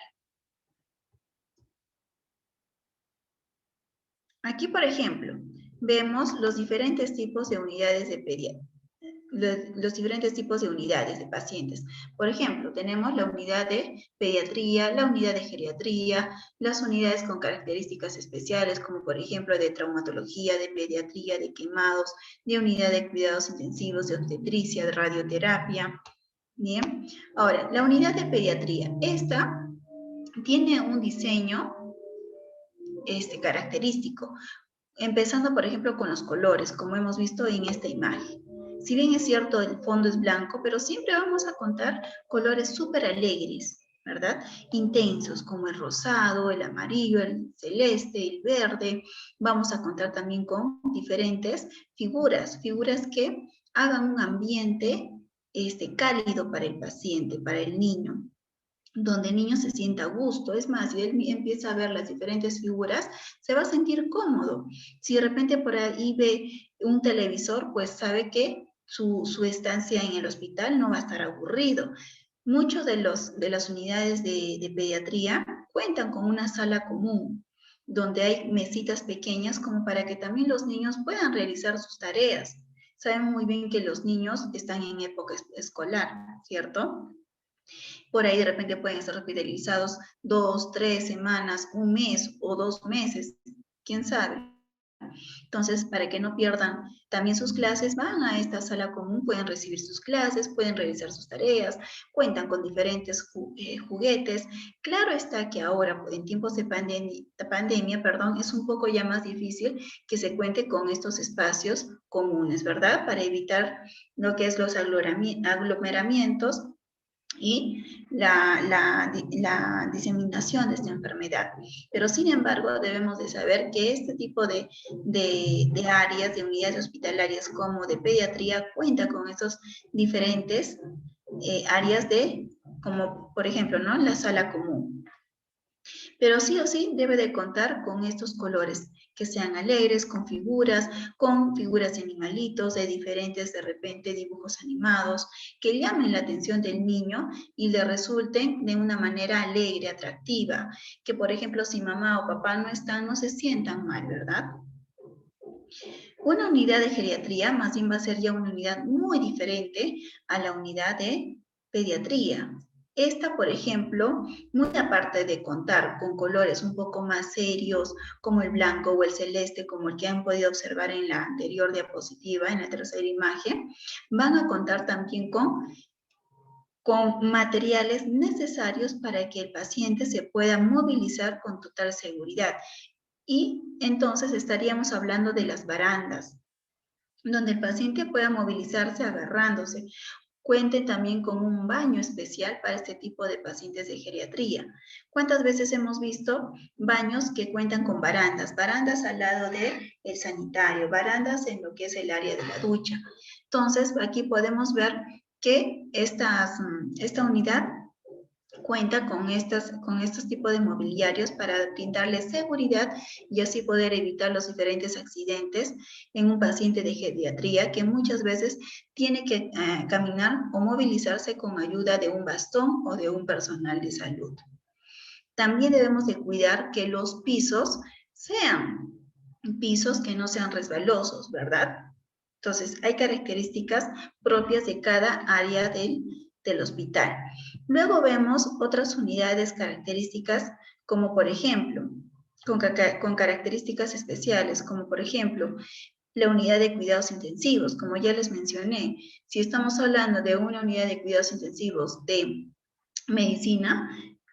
Aquí, por ejemplo, vemos los diferentes tipos de unidades de pediatría. Los diferentes tipos de unidades de pacientes. Por ejemplo, tenemos la unidad de pediatría, la unidad de geriatría, las unidades con características especiales, como por ejemplo de traumatología, de pediatría, de quemados, de unidad de cuidados intensivos, de obstetricia, de radioterapia. Bien, ahora, la unidad de pediatría, esta tiene un diseño característico, empezando por ejemplo con los colores, como hemos visto en esta imagen. Si bien es cierto, el fondo es blanco, pero siempre vamos a contar colores súper alegres, ¿verdad? Intensos, como el rosado, el amarillo, el celeste, el verde. Vamos a contar también con diferentes figuras que hagan un ambiente cálido para el paciente, para el niño, donde el niño se sienta a gusto. Es más, si él empieza a ver las diferentes figuras, se va a sentir cómodo. Si de repente por ahí ve un televisor, pues sabe que su estancia en el hospital no va a estar aburrido. Muchos de las unidades de pediatría cuentan con una sala común, donde hay mesitas pequeñas como para que también los niños puedan realizar sus tareas. Saben muy bien que los niños están en época escolar, ¿cierto? Por ahí de repente pueden estar hospitalizados 2, 3 semanas, un mes o 2 meses, quién sabe. Entonces, para que no pierdan también sus clases, van a esta sala común, pueden recibir sus clases, pueden realizar sus tareas, cuentan con diferentes juguetes. Claro está que ahora, en tiempos de pandemia, es un poco ya más difícil que se cuente con estos espacios comunes, ¿verdad? Para evitar lo que es los aglomeramientos y la diseminación de esta enfermedad. Pero sin embargo, debemos de saber que este tipo de áreas, de unidades hospitalarias como de pediatría, cuenta con estos diferentes áreas como por ejemplo, ¿no? La sala común. Pero sí o sí debe de contar con estos colores, que sean alegres, con figuras de animalitos, de diferentes, de repente, dibujos animados, que llamen la atención del niño y le resulten de una manera alegre, atractiva, que por ejemplo, si mamá o papá no están, no se sientan mal, ¿verdad? Una unidad de geriatría más bien va a ser ya una unidad muy diferente a la unidad de pediatría. Esta, por ejemplo, muy aparte de contar con colores un poco más serios, como el blanco o el celeste, como el que han podido observar en la anterior diapositiva, en la tercera imagen, van a contar también con materiales necesarios para que el paciente se pueda movilizar con total seguridad. Y entonces estaríamos hablando de las barandas, donde el paciente pueda movilizarse agarrándose. Cuente también con un baño especial para este tipo de pacientes de geriatría. ¿Cuántas veces hemos visto baños que cuentan con barandas? Barandas al lado del sanitario, barandas en lo que es el área de la ducha. Entonces, aquí podemos ver que esta unidad cuenta con estos tipos de mobiliarios para brindarle seguridad y así poder evitar los diferentes accidentes en un paciente de geriatría que muchas veces tiene que caminar o movilizarse con ayuda de un bastón o de un personal de salud. También debemos de cuidar que los pisos sean pisos que no sean resbalosos, ¿verdad? Entonces, hay características propias de cada área del hospital. Luego vemos otras unidades características, como por ejemplo, con características especiales, como por ejemplo, la unidad de cuidados intensivos, como ya les mencioné. Si estamos hablando de una unidad de cuidados intensivos de medicina,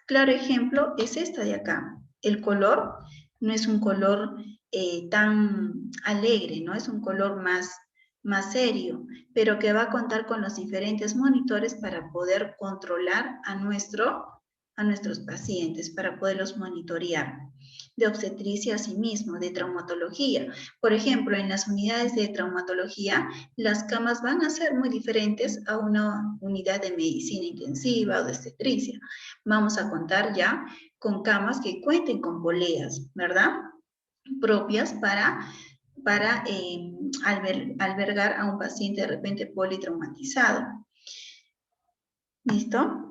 claro ejemplo es esta de acá. El color no es un color tan alegre, ¿no? Es un color más serio, pero que va a contar con los diferentes monitores para poder controlar a nuestros pacientes, para poderlos monitorear. De obstetricia asimismo, de traumatología. Por ejemplo, en las unidades de traumatología, las camas van a ser muy diferentes a una unidad de medicina intensiva o de obstetricia. Vamos a contar ya con camas que cuenten con poleas, ¿verdad? Propias para albergar a un paciente de repente politraumatizado. ¿Listo?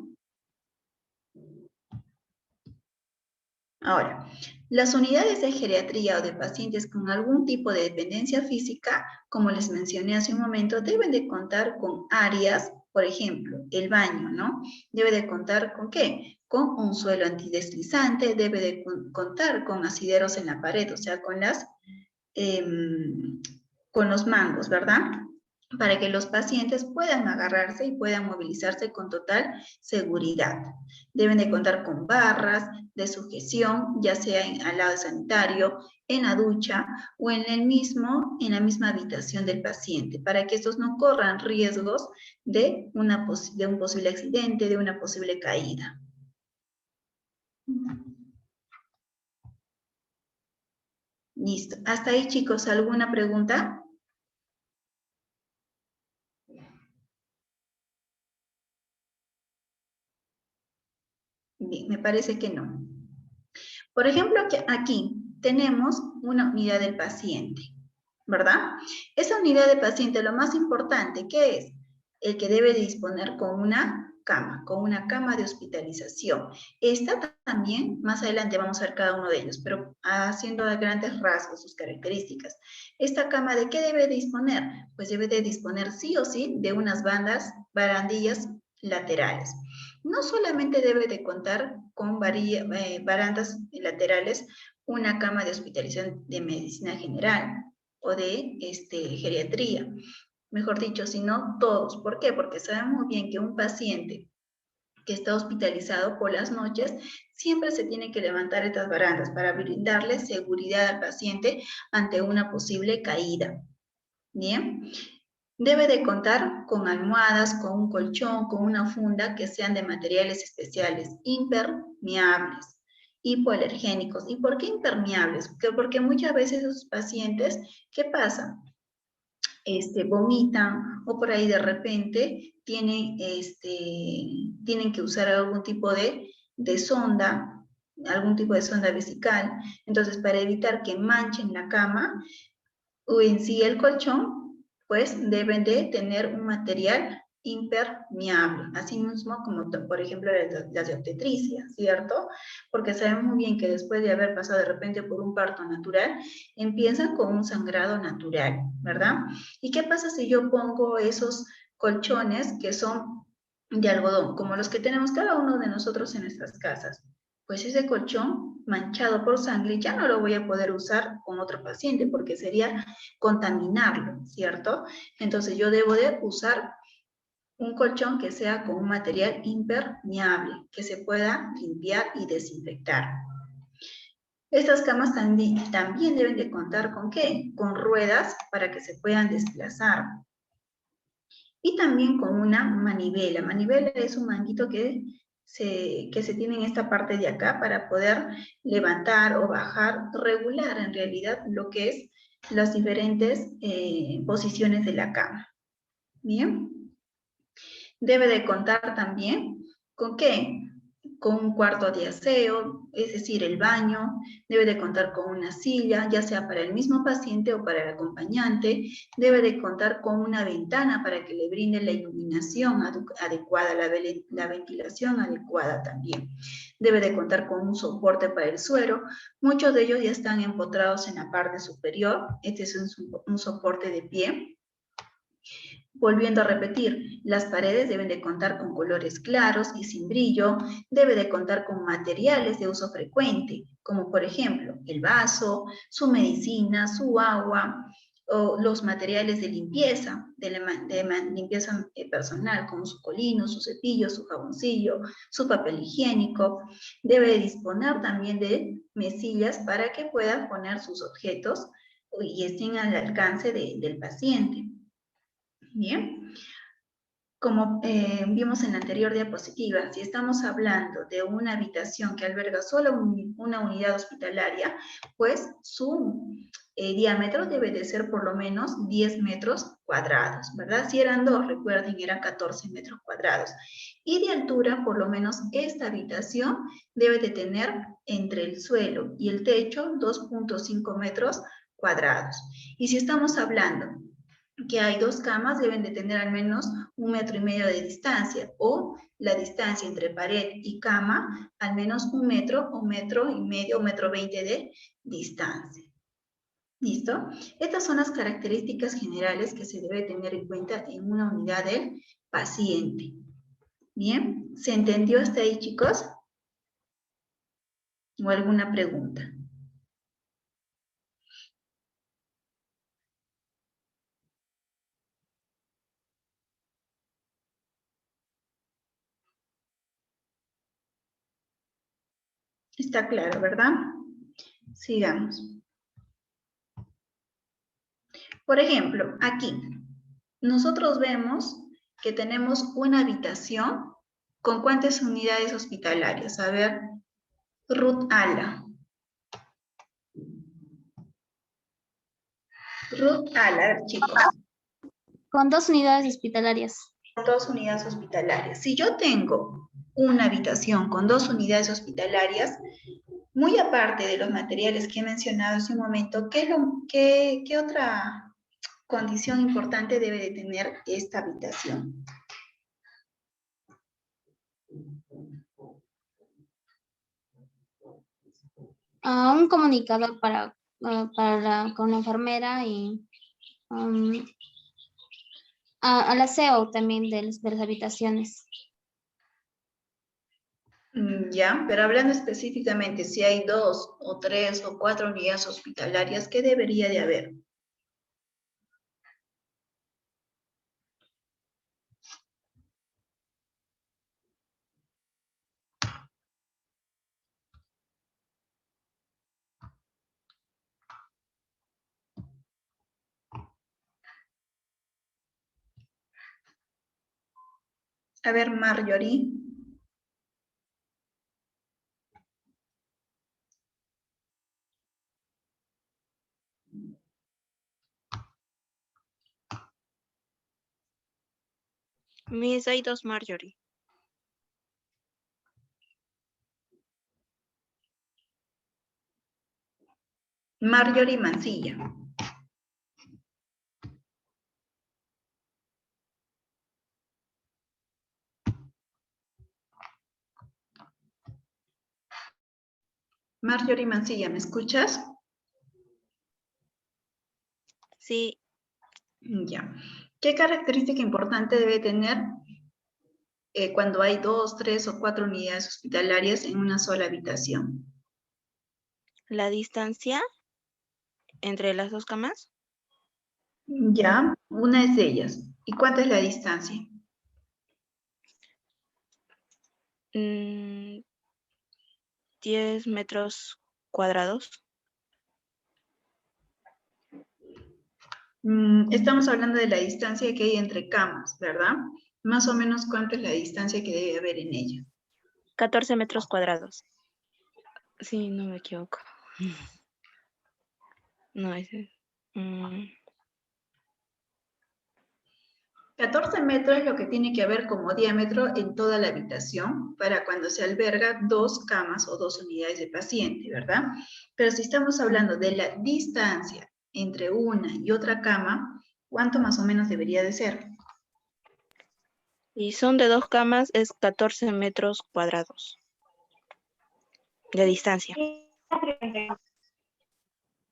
Ahora, las unidades de geriatría o de pacientes con algún tipo de dependencia física, como les mencioné hace un momento, deben de contar con áreas, por ejemplo, el baño, ¿no? Debe de contar con ¿qué? Con un suelo antideslizante, debe de contar con asideros en la pared, o sea, con los mangos, ¿verdad? Para que los pacientes puedan agarrarse y puedan movilizarse con total seguridad. Deben de contar con barras de sujeción, ya sea al lado sanitario, en la ducha o en la misma habitación del paciente, para que estos no corran riesgos de un posible accidente, de una posible caída. Listo. Hasta ahí, chicos, ¿alguna pregunta? Bien, me parece que no. Por ejemplo, aquí tenemos una unidad del paciente, ¿verdad? Esa unidad de paciente, lo más importante, ¿qué es? El que debe disponer con una cama de hospitalización. Esta también, más adelante vamos a ver cada uno de ellos, pero haciendo a grandes rasgos sus características. ¿Esta cama de qué debe disponer? Pues debe de disponer sí o sí de unas barandillas laterales. No solamente debe de contar con barandas laterales, una cama de hospitalización de medicina general o de geriatría, mejor dicho, sino todos. ¿Por qué? Porque sabemos bien que un paciente que está hospitalizado por las noches, siempre se tiene que levantar estas barandas para brindarle seguridad al paciente ante una posible caída. Bien. Debe de contar con almohadas, con un colchón, con una funda que sean de materiales especiales, impermeables, hipoalergénicos. ¿Y por qué impermeables? Porque muchas veces esos pacientes, ¿qué pasa? Vomitan o por ahí de repente tienen que usar algún tipo de sonda, algún tipo de sonda vesical. Entonces, para evitar que manchen la cama o en sí el colchón, pues deben de tener un material impermeable, así mismo como por ejemplo las de obstetricia, ¿cierto? Porque sabemos muy bien que después de haber pasado de repente por un parto natural, empiezan con un sangrado natural, ¿verdad? ¿Y qué pasa si yo pongo esos colchones que son de algodón, como los que tenemos cada uno de nosotros en nuestras casas? Pues ese colchón manchado por sangre ya no lo voy a poder usar con otro paciente porque sería contaminarlo, ¿cierto? Entonces yo debo de usar un colchón que sea con un material impermeable, que se pueda limpiar y desinfectar. Estas camas también deben de contar con ¿qué? Con ruedas para que se puedan desplazar. Y también con una manivela. Manivela es un manguito que se tiene en esta parte de acá para poder levantar o bajar, regular en realidad lo que es las diferentes posiciones de la cama. Bien. Debe de contar también con ¿qué? Con un cuarto de aseo, es decir, el baño, debe de contar con una silla, ya sea para el mismo paciente o para el acompañante, debe de contar con una ventana para que le brinde la iluminación adecuada, la ventilación adecuada también. Debe de contar con un soporte para el suero, muchos de ellos ya están empotrados en la parte superior, este es un soporte de pie. Volviendo a repetir, las paredes deben de contar con colores claros y sin brillo, debe de contar con materiales de uso frecuente, como por ejemplo el vaso, su medicina, su agua, o los materiales de limpieza, limpieza personal, como su colino, su cepillo, su jaboncillo, su papel higiénico. Debe de disponer también de mesillas para que pueda poner sus objetos y estén al alcance del paciente. Bien, como vimos en la anterior diapositiva, si estamos hablando de una habitación que alberga solo una unidad hospitalaria, pues su diámetro debe de ser por lo menos 10 metros cuadrados, ¿verdad? Si eran 2, recuerden, eran 14 metros cuadrados. Y de altura, por lo menos esta habitación debe de tener entre el suelo y el techo 2.5 metros cuadrados. Y si estamos hablando que hay 2 camas, deben de tener al menos 1,5 metros de distancia, o la distancia entre pared y cama, al menos 1 metro, 1,5 metros, 1,20 metros de distancia. ¿Listo? Estas son las características generales que se debe tener en cuenta en una unidad del paciente. ¿Bien? ¿Se entendió hasta ahí, chicos? ¿O alguna pregunta? Está claro, ¿verdad? Sigamos. Por ejemplo, aquí, nosotros vemos que tenemos una habitación con ¿cuántas unidades hospitalarias? A ver, Ruth Ala. Ruth Ala, a ver, chicos. Con 2 unidades hospitalarias. 2 unidades hospitalarias. Si yo tengo una habitación con 2 unidades hospitalarias, muy aparte de los materiales que he mencionado hace un momento, ¿qué otra condición importante debe de tener esta habitación? Un comunicador con la enfermera y al aseo también de las habitaciones. Ya, pero hablando específicamente, si hay 2 o 3 o 4 unidades hospitalarias, ¿qué debería de haber? A ver, Marjorie. Miss, hay 2 Marjorie. Marjorie Mancilla. Marjorie Mancilla, ¿me escuchas? Sí. Ya. ¿Qué característica importante debe tener cuando hay 2, 3 o 4 unidades hospitalarias en una sola habitación? La distancia entre las 2 camas. Ya, una es de ellas. ¿Y cuánta es la distancia? 10 metros cuadrados. Estamos hablando de la distancia que hay entre camas, ¿verdad? Más o menos, ¿cuánta es la distancia que debe haber en ella? 14 metros cuadrados. Sí, no me equivoco. No, ese. 14 metros es lo que tiene que haber como diámetro en toda la habitación para cuando se alberga 2 camas o 2 unidades de paciente, ¿verdad? Pero si estamos hablando de la distancia entre una y otra cama, ¿cuánto más o menos debería de ser? Y son de 2 camas, es 14 metros cuadrados de distancia. 1,20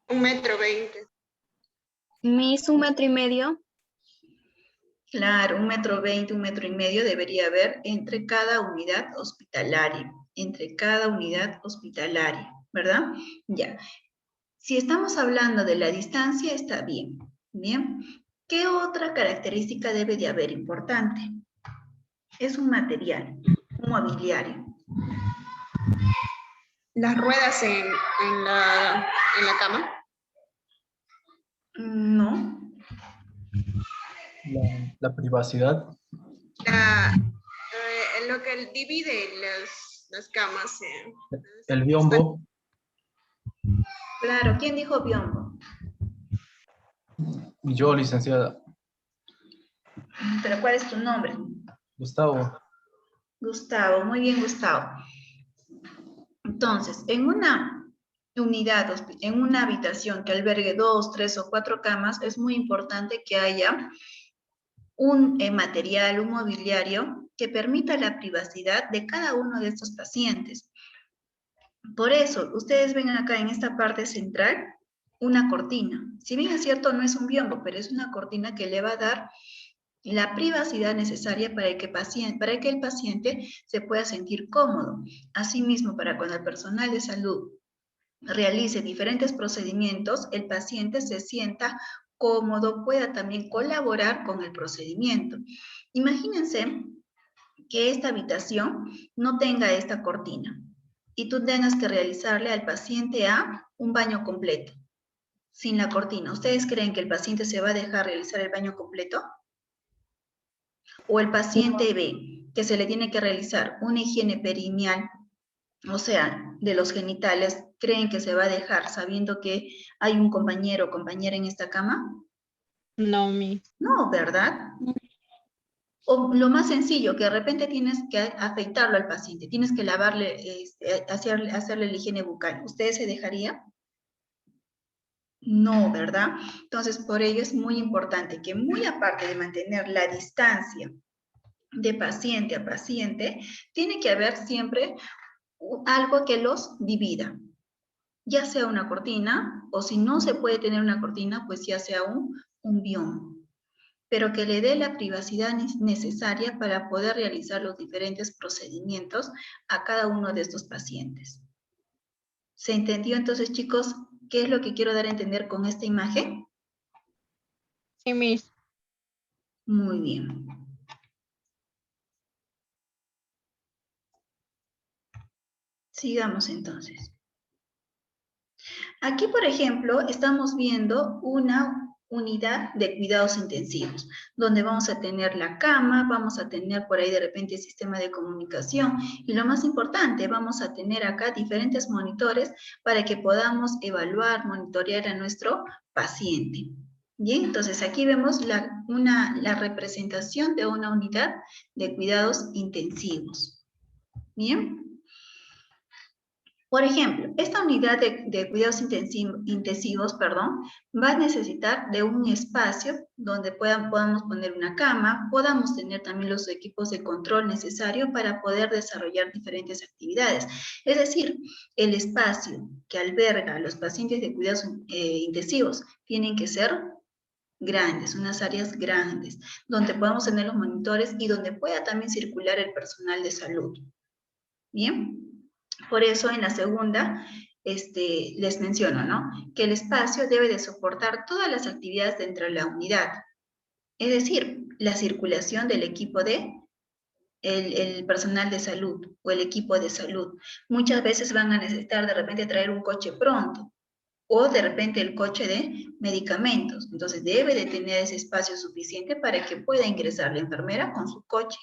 m. Miss, 1,5 m. Claro, 1,20 m, 1,5 m debería haber entre cada unidad hospitalaria. Entre cada unidad hospitalaria, ¿verdad? Ya. Si estamos hablando de la distancia, está bien. Bien. ¿Qué otra característica debe de haber importante? Es un material, un mobiliario. Las ruedas en la cama. No. La privacidad. Lo que divide las camas. El biombo. Claro, ¿quién dijo biombo? Yo, licenciada. ¿Pero cuál es tu nombre? Gustavo. Gustavo, muy bien, Gustavo. Entonces, en una unidad, en una habitación que albergue 2, 3 o 4 camas, es muy importante que haya un material, un mobiliario que permita la privacidad de cada uno de estos pacientes. Por eso, ustedes ven acá en esta parte central una cortina. Si bien es cierto, no es un biombo, pero es una cortina que le va a dar la privacidad necesaria para que el paciente se pueda sentir cómodo. Asimismo, para cuando el personal de salud realice diferentes procedimientos, el paciente se sienta cómodo, pueda también colaborar con el procedimiento. Imagínense que esta habitación no tenga esta cortina y tú tengas que realizarle al paciente A un baño completo, sin la cortina. ¿Ustedes creen que el paciente se va a dejar realizar el baño completo? O el paciente B, que se le tiene que realizar una higiene perineal, o sea, de los genitales, ¿creen que se va a dejar sabiendo que hay un compañero o compañera en esta cama? No, mi. No, ¿verdad? O lo más sencillo, que de repente tienes que afeitarlo al paciente, tienes que lavarle, hacerle la higiene bucal. ¿Ustedes se dejarían? No, ¿verdad? Entonces, por ello es muy importante que muy aparte de mantener la distancia de paciente a paciente, tiene que haber siempre algo que los divida, ya sea una cortina, o si no se puede tener una cortina, pues ya sea un biombo, pero que le dé la privacidad necesaria para poder realizar los diferentes procedimientos a cada uno de estos pacientes. ¿Se entendió entonces, chicos, qué es lo que quiero dar a entender con esta imagen? Sí, Miss. Muy bien. Sigamos entonces. Aquí, por ejemplo, estamos viendo una unidad de cuidados intensivos, donde vamos a tener la cama, vamos a tener por ahí de repente el sistema de comunicación y lo más importante, vamos a tener acá diferentes monitores para que podamos evaluar, monitorear a nuestro paciente. Bien, entonces aquí vemos la representación de una unidad de cuidados intensivos. Bien. Por ejemplo, esta unidad de cuidados intensivos, va a necesitar de un espacio donde podamos poner una cama, podamos tener también los equipos de control necesarios para poder desarrollar diferentes actividades. Es decir, el espacio que alberga a los pacientes de cuidados intensivos tienen que ser grandes, unas áreas grandes, donde podamos tener los monitores y donde pueda también circular el personal de salud. Bien. Por eso en la segunda les menciono, ¿no? Que el espacio debe de soportar todas las actividades dentro de la unidad. Es decir, la circulación del equipo el personal de salud o el equipo de salud. Muchas veces van a necesitar de repente traer un coche pronto o de repente el coche de medicamentos. Entonces debe de tener ese espacio suficiente para que pueda ingresar la enfermera con su coche,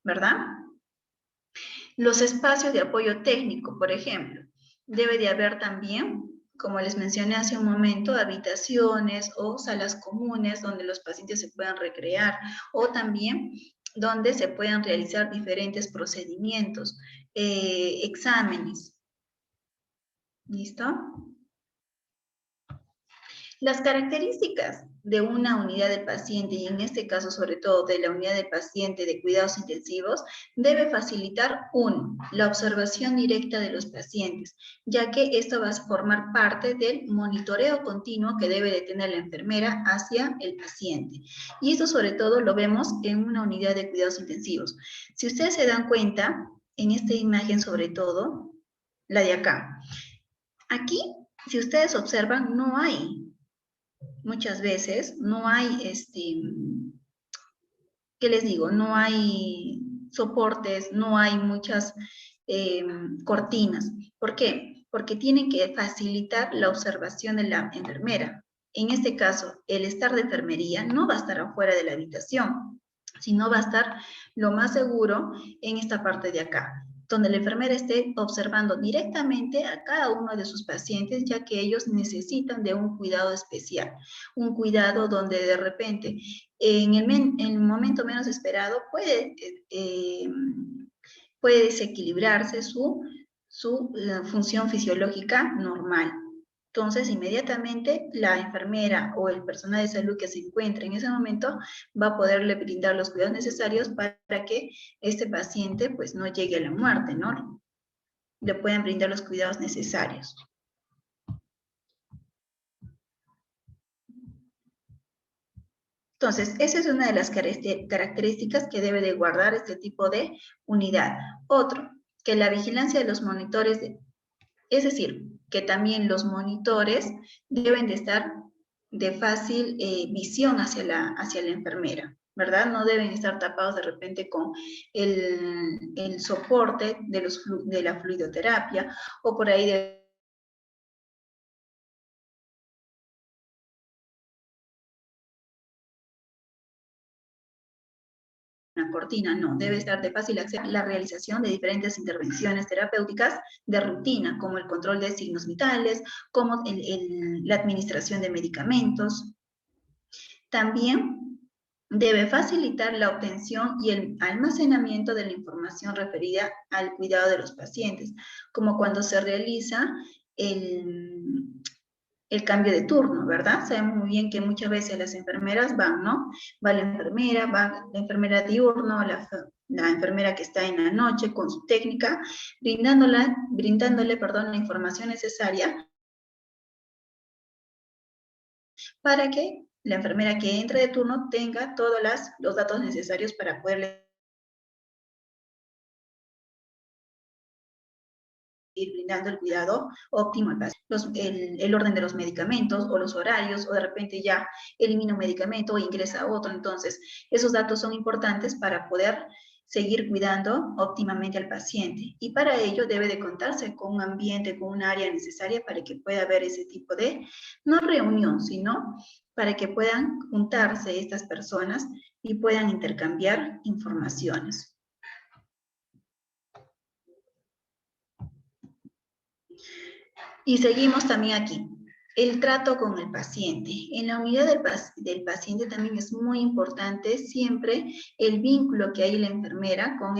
¿verdad? Los espacios de apoyo técnico, por ejemplo, debe de haber también como les mencioné hace un momento, habitaciones o salas comunes donde los pacientes se puedan recrear, o también donde se puedan realizar diferentes procedimientos, exámenes. ¿Listo? Las características de una unidad de paciente, y en este caso sobre todo de la unidad de paciente de cuidados intensivos, debe facilitar, uno, la observación directa de los pacientes, ya que esto va a formar parte del monitoreo continuo que debe de tener la enfermera hacia el paciente. Y esto sobre todo lo vemos en una unidad de cuidados intensivos. Si ustedes se dan cuenta, en esta imagen sobre todo, la de acá, aquí, si ustedes observan, no hay, muchas veces, no hay, ¿qué les digo? No hay soportes, no hay muchas cortinas. ¿Por qué? Porque tienen que facilitar la observación de la enfermera. En este caso, el estar de enfermería no va a estar afuera de la habitación, sino va a estar lo más seguro en esta parte de acá, donde la enfermera esté observando directamente a cada uno de sus pacientes, ya que ellos necesitan de un cuidado especial, un cuidado donde de repente, en el momento menos esperado, puede desequilibrarse su función fisiológica normal. Entonces, inmediatamente la enfermera o el personal de salud que se encuentre en ese momento va a poderle brindar los cuidados necesarios para que este paciente pues no llegue a la muerte, ¿no? Le pueden brindar los cuidados necesarios. Entonces, esa es una de las características que debe de guardar este tipo de unidad. Otro, que la vigilancia de los monitores, es decir, que también los monitores deben de estar de fácil visión hacia la enfermera, ¿verdad? No deben estar tapados de repente con el soporte de la fluidoterapia o por ahí de una cortina, no, debe estar de fácil acceso a la realización de diferentes intervenciones terapéuticas de rutina, como el control de signos vitales, como la administración de medicamentos. También debe facilitar la obtención y el almacenamiento de la información referida al cuidado de los pacientes, como cuando se realiza el cambio de turno, ¿verdad? Sabemos muy bien que muchas veces las enfermeras van, ¿no? Va la enfermera diurno, la enfermera que está en la noche con su técnica, brindándole, la información necesaria para que la enfermera que entre de turno tenga todos los datos necesarios para poderle ir brindando el cuidado óptimo al paciente. El orden de los medicamentos o los horarios, o de repente ya elimina un medicamento o ingresa otro. Entonces, esos datos son importantes para poder seguir cuidando óptimamente al paciente. Y para ello debe de contarse con un ambiente, con un área necesaria para que pueda haber ese tipo de, no reunión, sino para que puedan juntarse estas personas y puedan intercambiar informaciones. Y seguimos también aquí. El trato con el paciente. En la unidad del paciente también es muy importante siempre el vínculo que hay en la enfermera con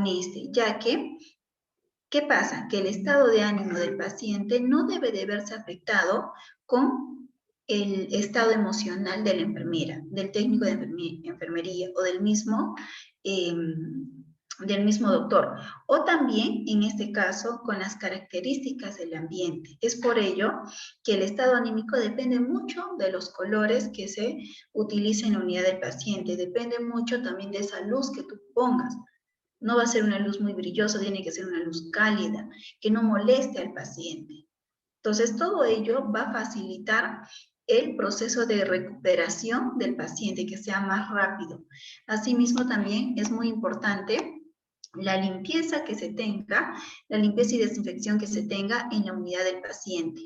este, ya que, ¿qué pasa? Que el estado de ánimo del paciente no debe de verse afectado con el estado emocional de la enfermera, del técnico de enfermería o del mismo doctor, o también, en este caso, con las características del ambiente. Es por ello que el estado anímico depende mucho de los colores que se utilicen en la unidad del paciente, depende mucho también de esa luz que tú pongas. No va a ser una luz muy brillosa, tiene que ser una luz cálida, que no moleste al paciente. Entonces, todo ello va a facilitar el proceso de recuperación del paciente, que sea más rápido. Asimismo, también es muy importante la limpieza que se tenga, la limpieza y desinfección que se tenga en la unidad del paciente.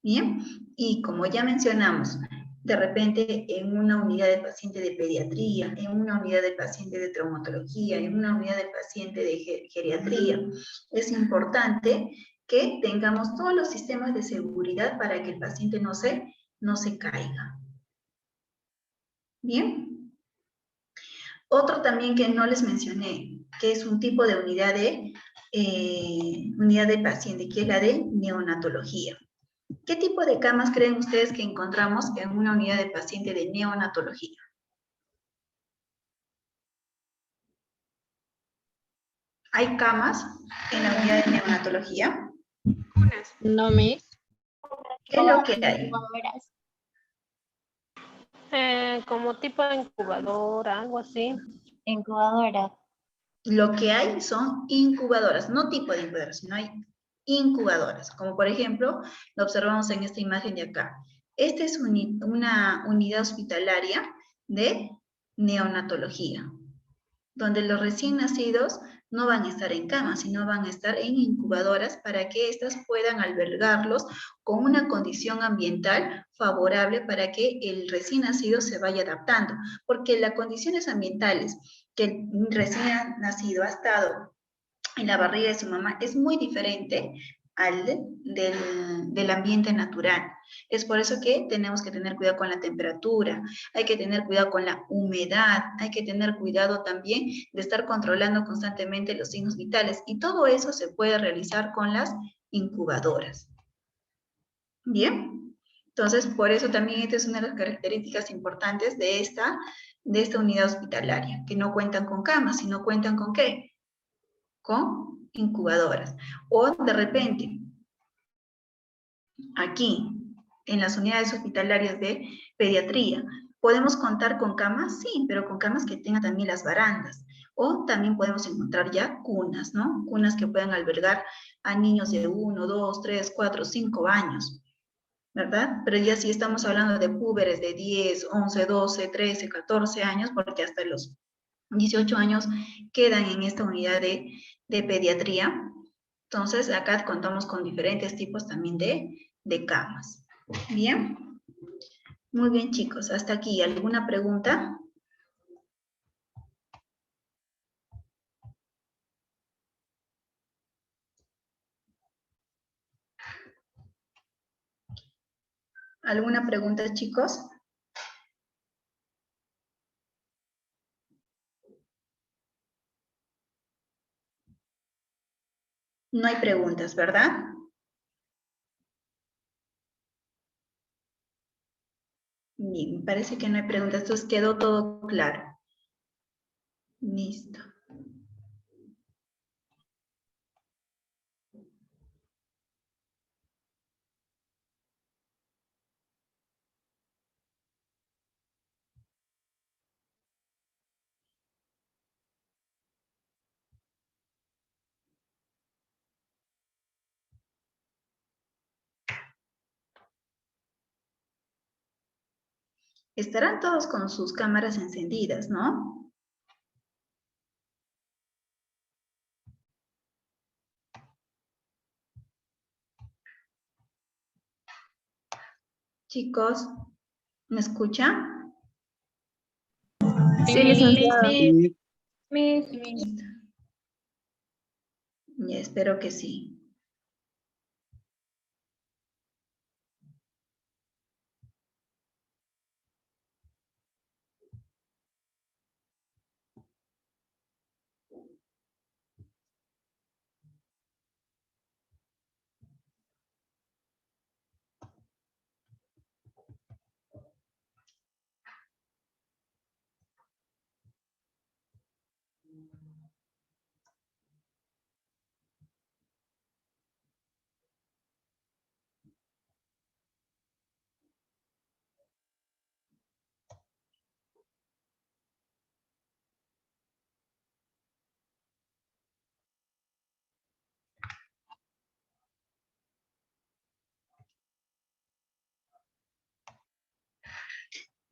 Bien, y como ya mencionamos, de repente en una unidad de paciente de pediatría, en una unidad de paciente de traumatología, en una unidad de paciente de geriatría, es importante que tengamos todos los sistemas de seguridad para que el paciente no se caiga. Bien. Otro también que no les mencioné, que es un tipo de unidad de paciente, que es la de neonatología. ¿Qué tipo de camas creen ustedes que encontramos en una unidad de paciente de neonatología? ¿Hay camas en la unidad de neonatología? No, Miss. ¿Qué es lo que hay? Como tipo de incubadora, algo así. Incubadora. Lo que hay son incubadoras, no tipo de incubadoras, sino hay incubadoras, como por ejemplo, lo observamos en esta imagen de acá. Esta es una unidad hospitalaria de neonatología, donde los recién nacidos no van a estar en cama, sino van a estar en incubadoras para que éstas puedan albergarlos con una condición ambiental favorable para que el recién nacido se vaya adaptando, porque las condiciones ambientales que el recién nacido ha estado en la barriga de su mamá es muy diferente al del ambiente natural. Es por eso que tenemos que tener cuidado con la temperatura, hay que tener cuidado con la humedad, hay que tener cuidado también de estar controlando constantemente los signos vitales, y todo eso se puede realizar con las incubadoras. Bien, entonces por eso también esta es una de las características importantes de esta unidad hospitalaria, que no cuentan con camas, sino cuentan con ¿qué? Con incubadoras. O de repente, aquí, en las unidades hospitalarias de pediatría, ¿podemos contar con camas? Sí, pero con camas que tengan también las barandas. O también podemos encontrar ya cunas, ¿no? Cunas que puedan albergar a niños de 1, 2, 3, 4, 5 años, ¿verdad? Pero ya si estamos hablando de púberes de 10, 11, 12, 13, 14 años, porque hasta los 18 años quedan en esta unidad de pediatría. Entonces, acá contamos con diferentes tipos también de camas. ¿Bien? Muy bien, chicos. Hasta aquí. ¿Alguna pregunta? ¿Alguna pregunta, chicos? No hay preguntas, ¿verdad? Bien, me parece que no hay preguntas, entonces quedó todo claro. Listo. Estarán todos con sus cámaras encendidas, ¿no? Chicos, ¿me escuchan? Sí, licenciada. Listo. Ya, espero que sí.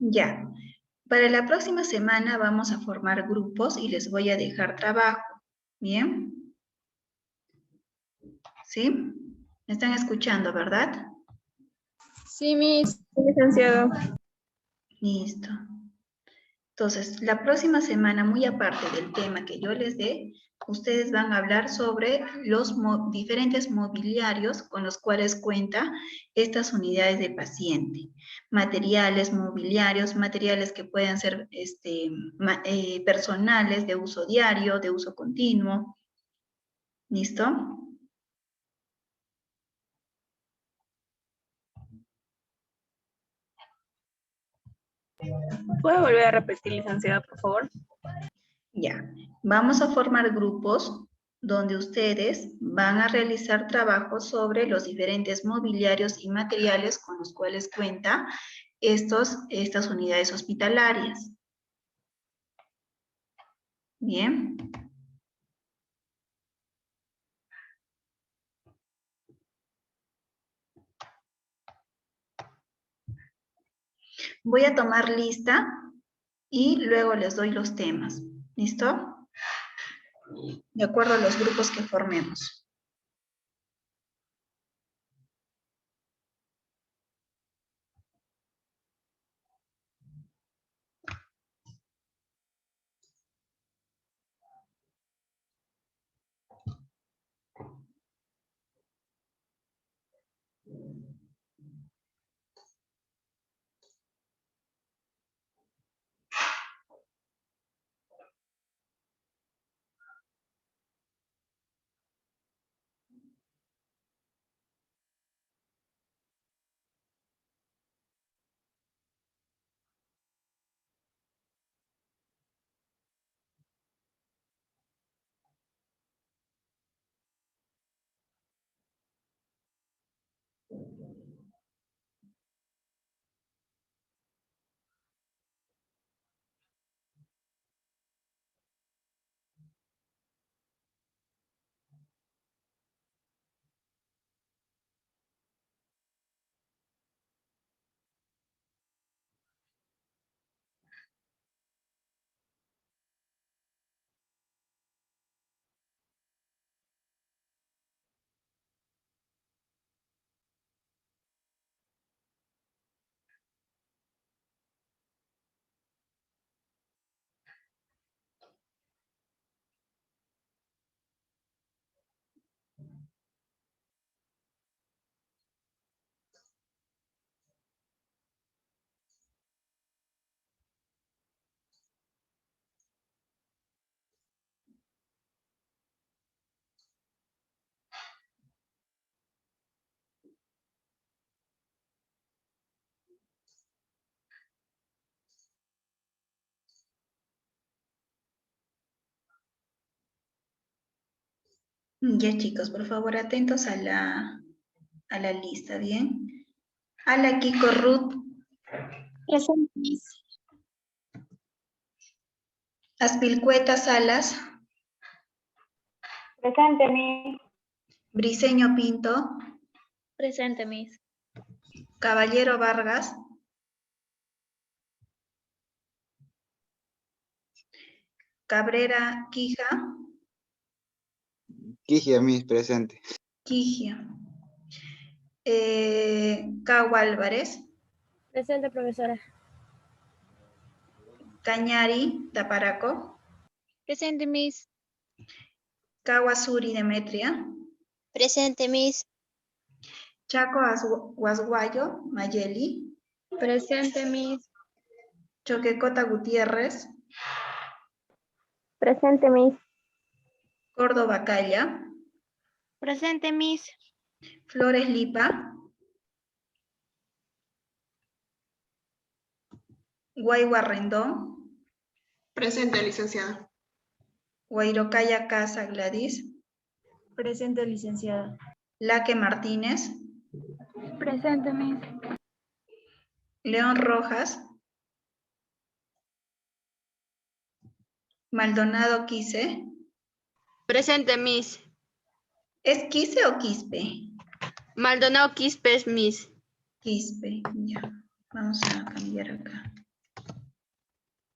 Ya, para la próxima semana vamos a formar grupos y les voy a dejar trabajo, ¿bien? ¿Sí? ¿Me están escuchando, verdad? Sí, Miss. Licenciado. Listo. Entonces, la próxima semana, muy aparte del tema que yo les dé, ustedes van a hablar sobre los diferentes mobiliarios con los cuales cuenta estas unidades de paciente. Materiales, mobiliarios, materiales que pueden ser personales, de uso diario, de uso continuo. ¿Listo? ¿Puede volver a repetir, licenciada, por favor? Ya, vamos a formar grupos donde ustedes van a realizar trabajos sobre los diferentes mobiliarios y materiales con los cuales cuenta estas unidades hospitalarias. Bien. Voy a tomar lista y luego les doy los temas. ¿Listo? De acuerdo a los grupos que formemos. Ya chicos, por favor, atentos a la lista, ¿bien? Ala, Kiko, Ruth. Presente. Aspilcueta, Salas. Presente, Miss. Briceño, Pinto. Presente, Miss. Caballero, Vargas. Cabrera, Quija. Quigia, Miss, presente. Quigia. Cagua Álvarez. Presente, profesora. Cañari, Taparaco. Presente, Miss. Kawasuri, Demetria. Presente, Miss. Chaco Guasguayo, Mayeli. Presente, Miss. Choquecota Gutiérrez. Presente, Miss. Córdoba Calla. Presente, Miss. Flores Lipa. Guayua Rendón. Presente, licenciada. Guairocaya Casa Gladys. Presente, licenciada. Laque Martínez. Presente, Miss. León Rojas. Maldonado Quise. Presente, Miss. ¿Es Quise o Quispe? Maldonado Quispes, Miss. Quispe, ya. Vamos a cambiar acá.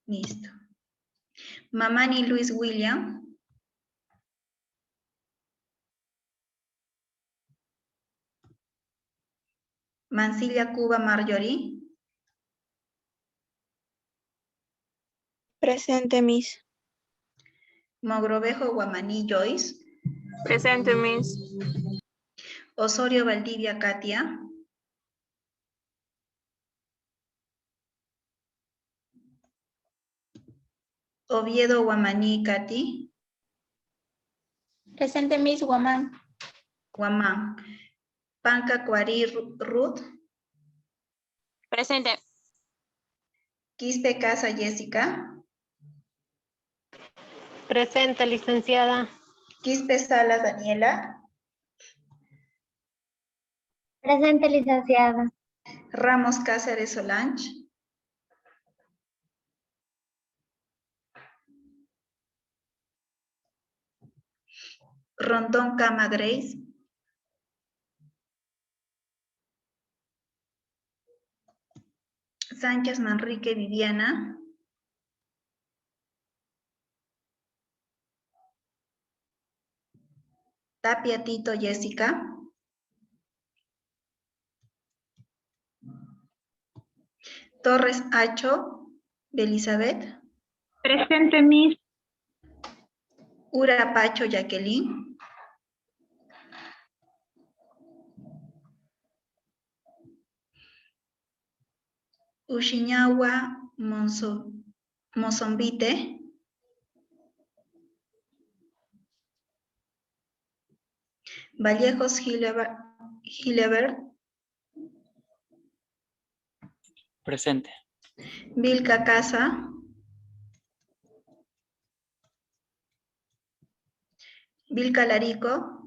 Listo. Mamani Luis William. Mansilla Cuba Marjorie. Presente, Miss. Mogrovejo Guamaní Joyce. Presente, Miss. Osorio Valdivia Katia. Oviedo Guamaní Katy. Presente, Miss Guamán. Guamán. Panca Cuarí Ruth. Presente. Quispe Casa Jessica. Presente, licenciada. Quispe Salas Daniela. Presente, licenciada. Ramos Cáceres Solange. Rondón Cama Grace. Sánchez Manrique Viviana. Tapia Tito Jessica. Torres Acho Elizabeth. Presente, Miss. Ura Pacho Jacqueline. Ushiñahua Mozombite. Vallejos Gilebert. Presente. Vilca Casa. Vilca Larico.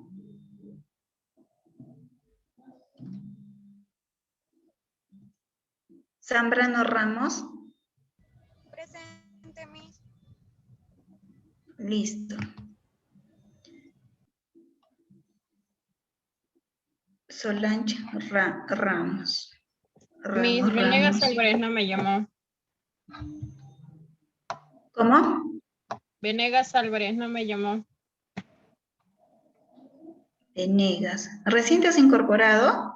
Zambrano Ramos. Presente, Miss. Listo. Solange Ramos. Miss Venegas Álvarez no me llamó. ¿Cómo? Venegas Álvarez no me llamó. Venegas. ¿Recién te has incorporado?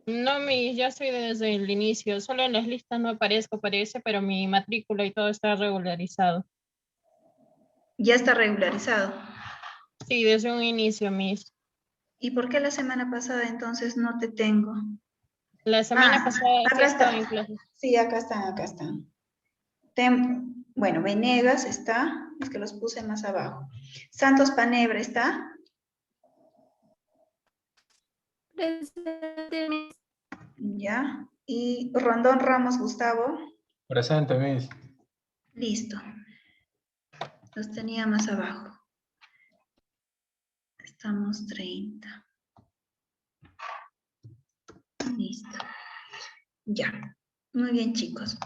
No, Miss, ya estoy desde el inicio. Solo en las listas no aparezco, parece, pero mi matrícula y todo está regularizado. Ya está regularizado. Sí, desde un inicio, Miss. ¿Y por qué la semana pasada entonces no te tengo? La semana pasada sí acá estaba está. en clase. Sí, acá están. Bueno, Venegas está, es que los puse más abajo. Santos Panebre está. Presente, Miss. Ya. Y Rondón Ramos Gustavo. Presente, Miss. Listo. Los tenía más abajo. Estamos 30. Listo. Ya. Muy bien, chicos.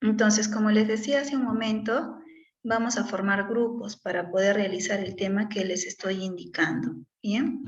Entonces, como les decía hace un momento, vamos a formar grupos para poder realizar el tema que les estoy indicando. ¿Bien?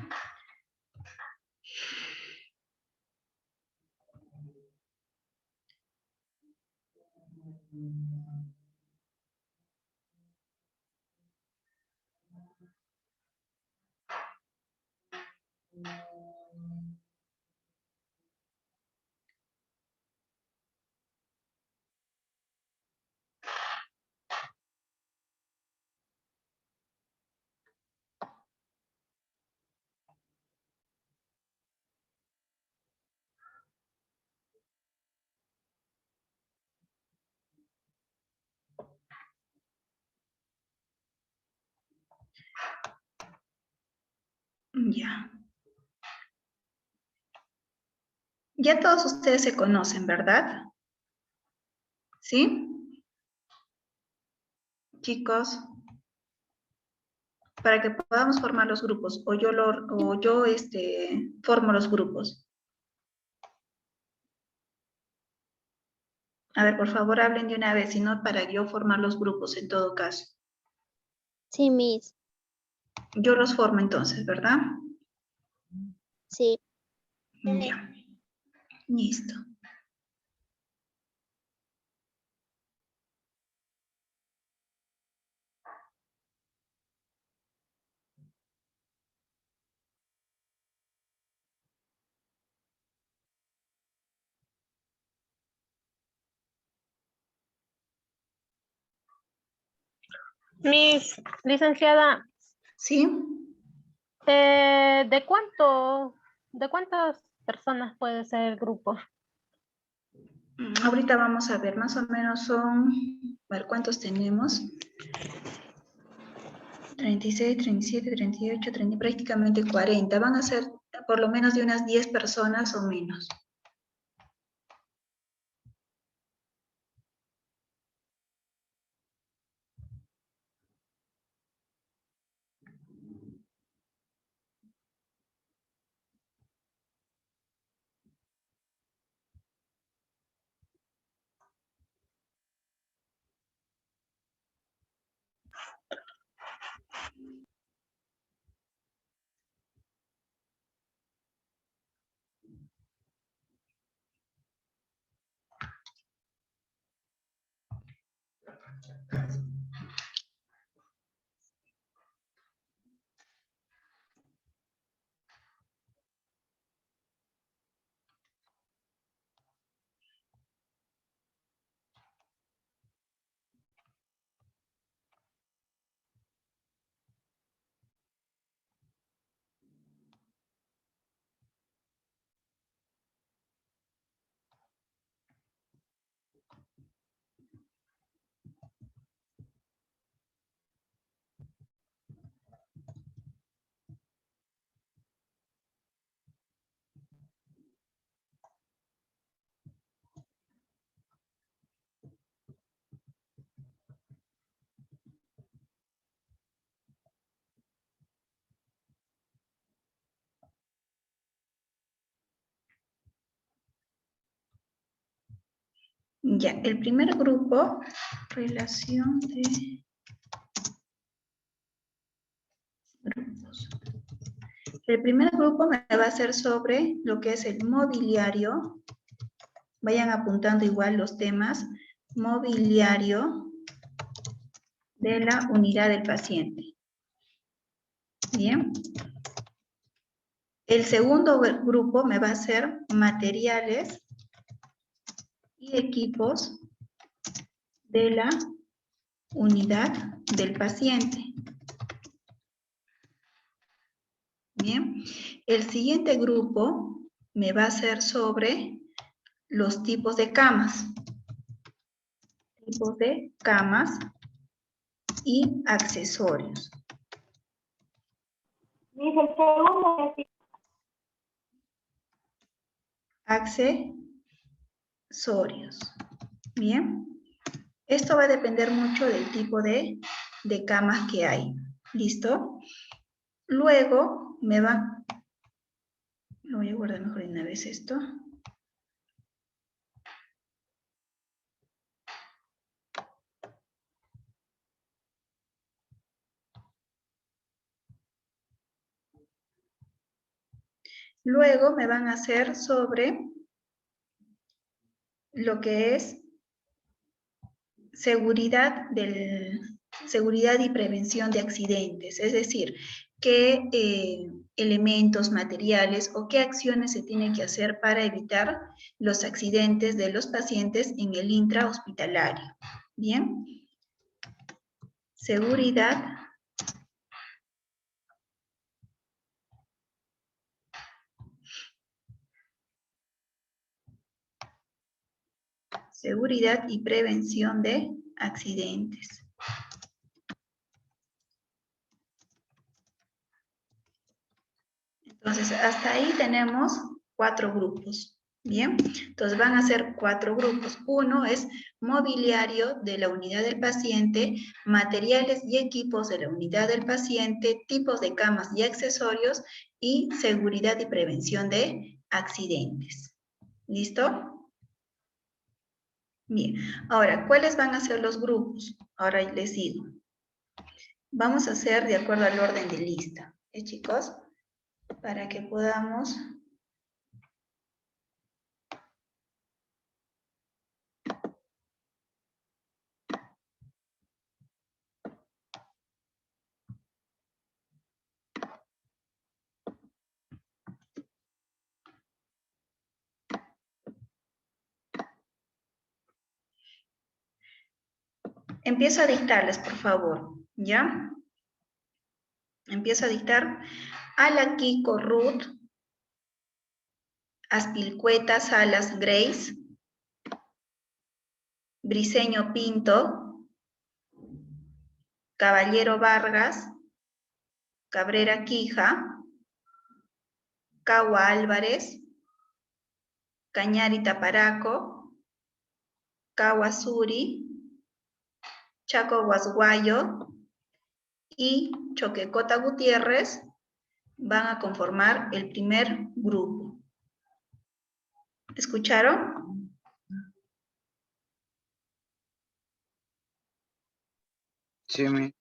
Ya. Ya todos ustedes se conocen, ¿verdad? ¿Sí? Chicos, para que podamos formar los grupos, o yo formo los grupos. A ver, por favor, hablen de una vez, si no, para yo formar los grupos en todo caso. Sí, Miss. Yo los formo entonces, ¿verdad? Sí. Ya. Listo. Miss, licenciada. Sí. ¿De cuántas personas puede ser el grupo? Ahorita vamos a ver, más o menos son, a ver cuántos tenemos. 36, 37, 38, 30, prácticamente 40. Van a ser por lo menos de unas 10 personas o menos. Ya, el primer grupo, relación de grupos. El primer grupo me va a ser sobre lo que es el mobiliario. Vayan apuntando igual los temas. Mobiliario de la unidad del paciente. Bien. El segundo grupo me va a ser materiales y equipos de la unidad del paciente. Bien. El siguiente grupo me va a ser sobre los tipos de camas. Tipos de camas y accesorios. Accesorios. Bien. Esto va a depender mucho del tipo de camas que hay. ¿Listo? Luego me va... Lo voy a guardar mejor de una vez esto. Luego me van a hacer sobre lo que es seguridad y prevención de accidentes, es decir, qué elementos materiales o qué acciones se tienen que hacer para evitar los accidentes de los pacientes en el intrahospitalario. Bien. Seguridad y prevención de accidentes. Entonces, hasta ahí tenemos 4 grupos. Bien, entonces van a ser 4 grupos. Uno es mobiliario de la unidad del paciente, materiales y equipos de la unidad del paciente, tipos de camas y accesorios y seguridad y prevención de accidentes. ¿Listo? Bien, ahora, ¿cuáles van a ser los grupos? Ahora les digo. Vamos a hacer de acuerdo al orden de lista, chicos? Para que podamos... Empiezo a dictarles, por favor. ¿Ya? Empiezo a dictar. Alaquico Ruth. Aspilcueta Salas Grace. Briceño Pinto. Caballero Vargas. Cabrera Quija. Cagua Álvarez. Cañari Taparaco. Cagua Suri. Chaco Guasguayo y Choquecota Gutiérrez van a conformar el primer grupo. ¿Escucharon? Sí, Miss.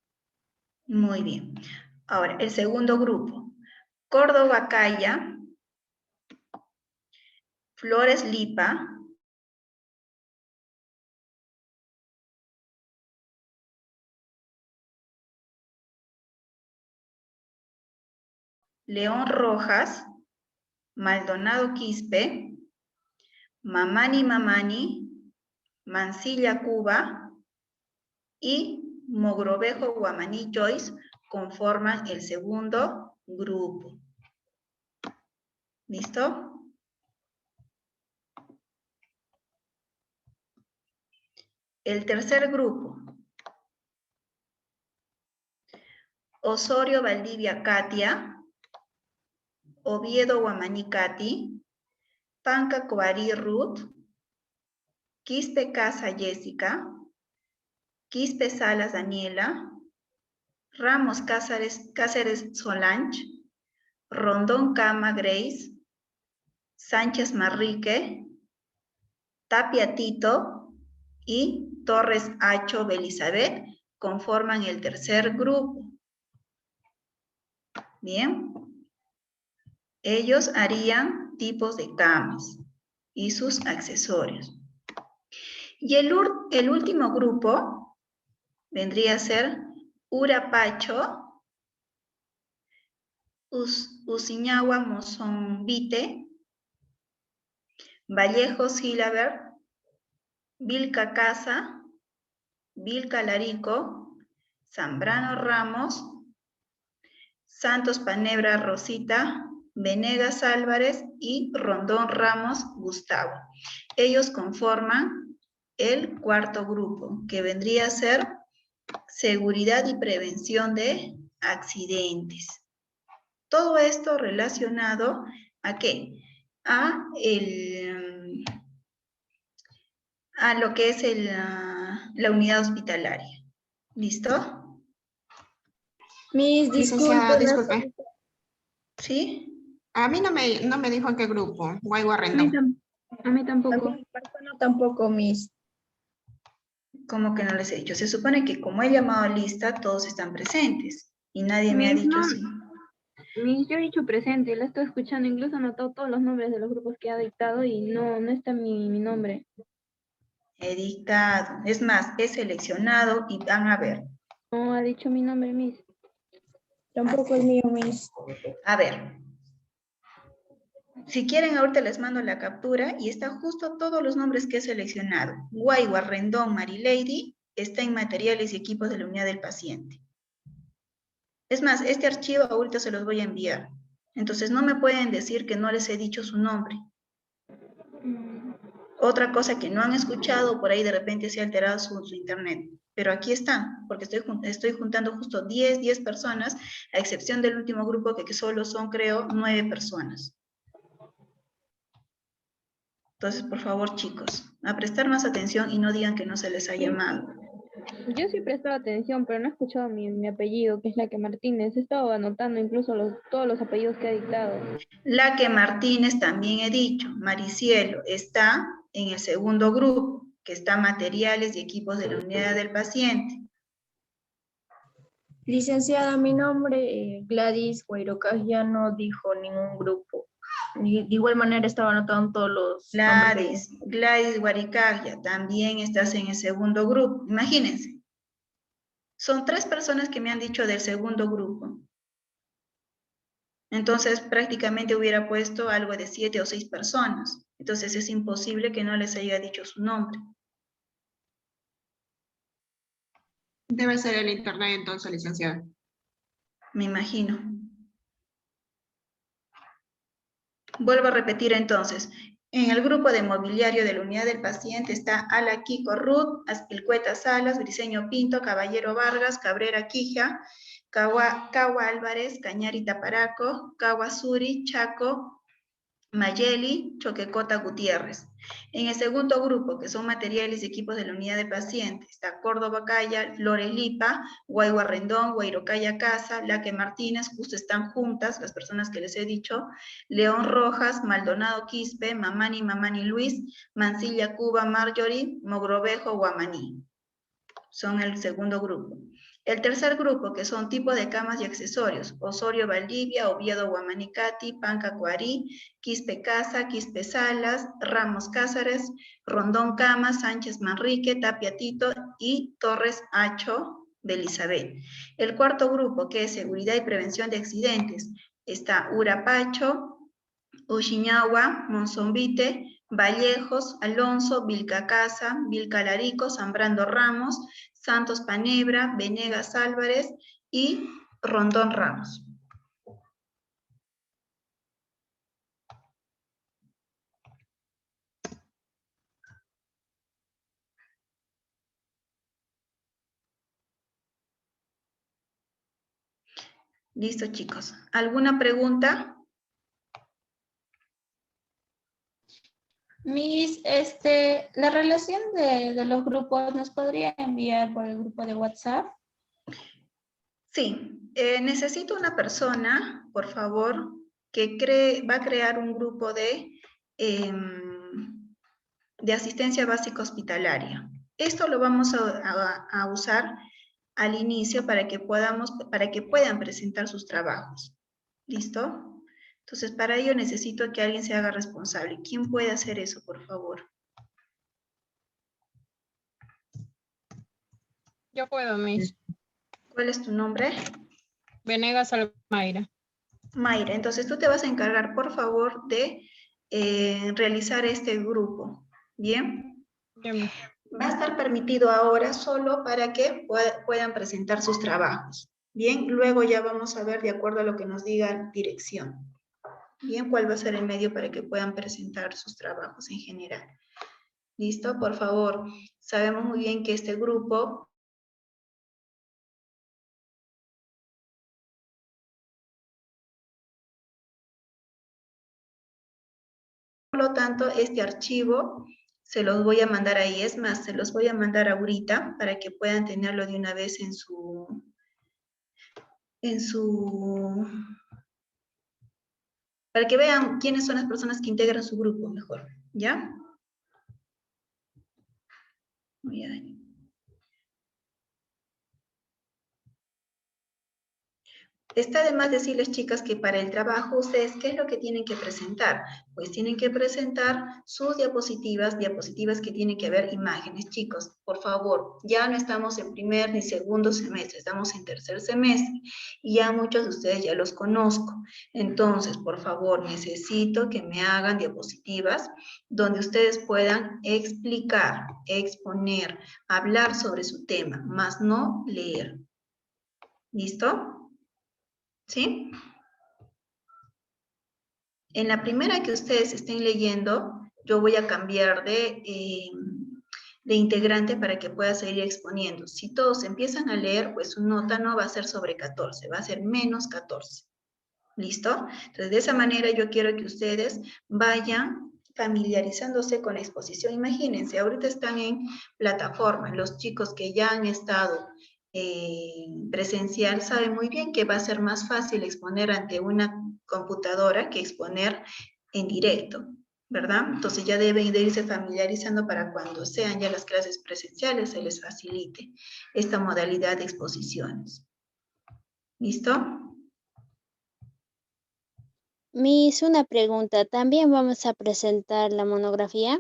Muy bien. Ahora, el segundo grupo. Córdoba Calla, Flores Lipa, León Rojas, Maldonado Quispe, Mamani Mamani, Mansilla Cuba y Mogrovejo Guamaní Joyce conforman el segundo grupo. ¿Listo? El tercer grupo. Osorio Valdivia Katia, Oviedo Guamaní Katy, Panca Coarí Ruth, Quispe Casa Jessica, Quispe Salas Daniela, Ramos Cáceres Solange, Rondón Cama Grace, Sánchez Marrique, Tapia Tito y Torres Hacho Belizabeth conforman el tercer grupo. Bien. Ellos harían tipos de camas y sus accesorios. Y el último grupo vendría a ser Urapacho, Usiñagua Mozombite, Vallejos Gilabert, Vilca Casa, Vilca Larico, Zambrano Ramos, Santos Panebra Rosita, Venegas Álvarez y Rondón Ramos Gustavo. Ellos conforman el cuarto grupo, que vendría a ser seguridad y prevención de accidentes. Todo esto relacionado ¿a qué? A lo que es la unidad hospitalaria. ¿Listo? Miss, disculpe. ¿Sí? A mí no me dijo en qué grupo. Guayua Rendón. A mí tampoco. No, tampoco, Miss. ¿Cómo que no les he dicho? Se supone que como he llamado a lista, todos están presentes. Y nadie me ha Miss, dicho no. así. Miss, yo he dicho presente, la estoy escuchando, incluso he anotado todos los nombres de los grupos que ha dictado y no está mi nombre. He dictado. Es más, he seleccionado y van a ver. No ha dicho mi nombre, Miss. Tampoco el mío, Miss. A ver. Si quieren, ahorita les mando la captura y está justo todos los nombres que he seleccionado. Guayua, Rendón, Marilady, está en materiales y equipos de la unidad del paciente. Es más, este archivo ahorita se los voy a enviar. Entonces no me pueden decir que no les he dicho su nombre. Otra cosa que no han escuchado, por ahí de repente se ha alterado su internet. Pero aquí están, porque estoy juntando justo 10 personas, a excepción del último grupo que solo son, creo, 9 personas. Entonces, por favor, chicos, a prestar más atención y no digan que no se les ha llamado. Yo sí he prestado atención, pero no he escuchado mi apellido, que es Laque Martínez. He estado anotando incluso todos los apellidos que ha dictado. Laque Martínez también he dicho. Maricielo está en el segundo grupo, que está materiales y equipos de la unidad del paciente. Licenciada, mi nombre Gladys Guairocas ya no dijo ningún grupo. De igual manera estaba anotando todos los nombres. Gladys Guaricaglia, también estás en el segundo grupo. Imagínense. Son 3 personas que me han dicho del segundo grupo. Entonces, prácticamente hubiera puesto algo de 7 o 6 personas. Entonces, es imposible que no les haya dicho su nombre. Debe ser el internet entonces, licenciada. Me imagino. Vuelvo a repetir entonces. En el grupo de mobiliario de la unidad del paciente está Ala Kiko Ruth, Aspilcueta Salas, Briceño Pinto, Caballero Vargas, Cabrera Quija, Cagua Álvarez, Cañari Taparaco, Cagua Suri, Chaco, Mayeli, Choquecota Gutiérrez. En el segundo grupo, que son materiales y equipos de la unidad de paciente, está Córdoba Calla, Flores Lipa, Guayua Rendón, Guairocaya Casa, Laque Martínez, justo están juntas las personas que les he dicho, León Rojas, Maldonado Quispe, Mamani Luis, Mansilla Cuba, Marjorie, Mogrovejo, Guamaní. Son el segundo grupo. El tercer grupo, que son tipos de camas y accesorios, Osorio Valdivia, Oviedo Guamanicati, Panca Cuarí, Quispe Casa, Quispe Salas, Ramos Cázares, Rondón Cama, Sánchez Manrique, Tapia Tito y Torres Hacho de Elizabeth. El cuarto grupo, que es seguridad y prevención de accidentes, está Urapacho, Uxiñahua, Monzombite, Vallejos, Alonso, Vilcacasa, Vilcalarico, Zambrando Ramos, Santos Panebra, Venegas Álvarez y Rondón Ramos. Listo, chicos. ¿Alguna pregunta? Miss, la relación de los grupos, ¿nos podría enviar por el grupo de WhatsApp? Sí, necesito una persona, por favor, que va a crear un grupo de asistencia básica hospitalaria. Esto lo vamos a usar al inicio para que puedan presentar sus trabajos. ¿Listo? Entonces, para ello necesito que alguien se haga responsable. ¿Quién puede hacer eso, por favor? Yo puedo, Miss. ¿Cuál es tu nombre? Venegas Almayra. Mayra, entonces tú te vas a encargar, por favor, de realizar este grupo. ¿Bien? Bien. Va a estar permitido ahora solo para que puedan presentar sus trabajos. Bien, luego ya vamos a ver de acuerdo a lo que nos diga dirección. Bien, ¿cuál va a ser el medio para que puedan presentar sus trabajos en general? ¿Listo? Por favor, sabemos muy bien que este grupo por lo tanto, este archivo se los voy a mandar ahí. Es más, se los voy a mandar ahorita para que puedan tenerlo de una vez en su para que vean quiénes son las personas que integran su grupo mejor, ¿ya? Muy bien. Está de más decirles, chicas, que para el trabajo, ustedes, ¿qué es lo que tienen que presentar? Pues tienen que presentar sus diapositivas que tienen que ver imágenes. Chicos, por favor, ya no estamos en primer ni segundo semestre, estamos en tercer semestre, y ya muchos de ustedes ya los conozco. Entonces, por favor, necesito que me hagan diapositivas donde ustedes puedan explicar, exponer, hablar sobre su tema, más no leer. ¿Listo? ¿Sí? En la primera que ustedes estén leyendo, yo voy a cambiar de integrante para que pueda seguir exponiendo. Si todos empiezan a leer, pues su nota no va a ser sobre 14, va a ser menos 14. ¿Listo? Entonces, de esa manera yo quiero que ustedes vayan familiarizándose con la exposición. Imagínense, ahorita están en plataforma. Los chicos que ya han estado presencial saben muy bien que va a ser más fácil exponer ante una computadora que exponer en directo, ¿verdad? Entonces ya deben de irse familiarizando para cuando sean ya las clases presenciales se les facilite esta modalidad de exposiciones. ¿Listo? Miss, una pregunta. ¿También vamos a presentar la monografía?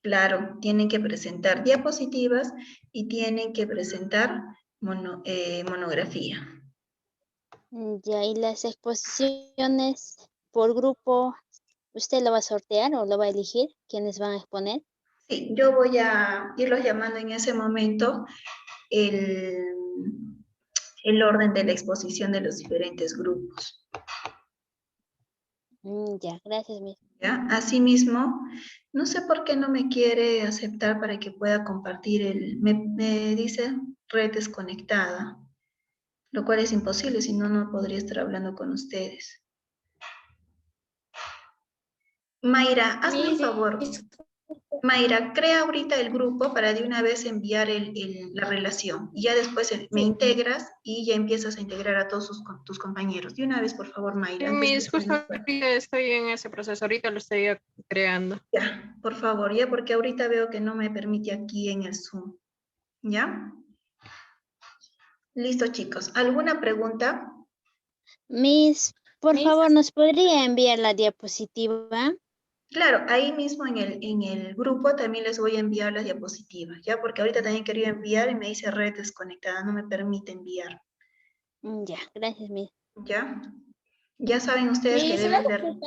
Claro, tienen que presentar diapositivas y tienen que presentar monografía. Ya, y las exposiciones por grupo, ¿usted lo va a sortear o lo va a elegir? ¿Quiénes van a exponer? Sí, yo voy a irlos llamando en ese momento el orden de la exposición de los diferentes grupos. Ya, gracias, Miss. ¿Ya? Asimismo, no sé por qué no me quiere aceptar para que pueda compartir me dice red desconectada, lo cual es imposible, si no, no podría estar hablando con ustedes. Mayra, hazme un favor. Mayra, crea ahorita el grupo para de una vez enviar la relación. Y ya después me integras y ya empiezas a integrar a todos tus compañeros. De una vez, por favor, Mayra. Miss, justo ahorita estoy en ese proceso, ahorita lo estoy creando. Ya, por favor, ya, porque ahorita veo que no me permite aquí en el Zoom. ¿Ya? Listo, chicos. ¿Alguna pregunta? Miss, por favor, ¿nos podría enviar la diapositiva? Claro, ahí mismo en el grupo también les voy a enviar las diapositivas, ¿ya? Porque ahorita también quería enviar y me dice red desconectada, no me permite enviar. Ya, gracias, Miss. ¿Ya? Ya saben ustedes que deben de...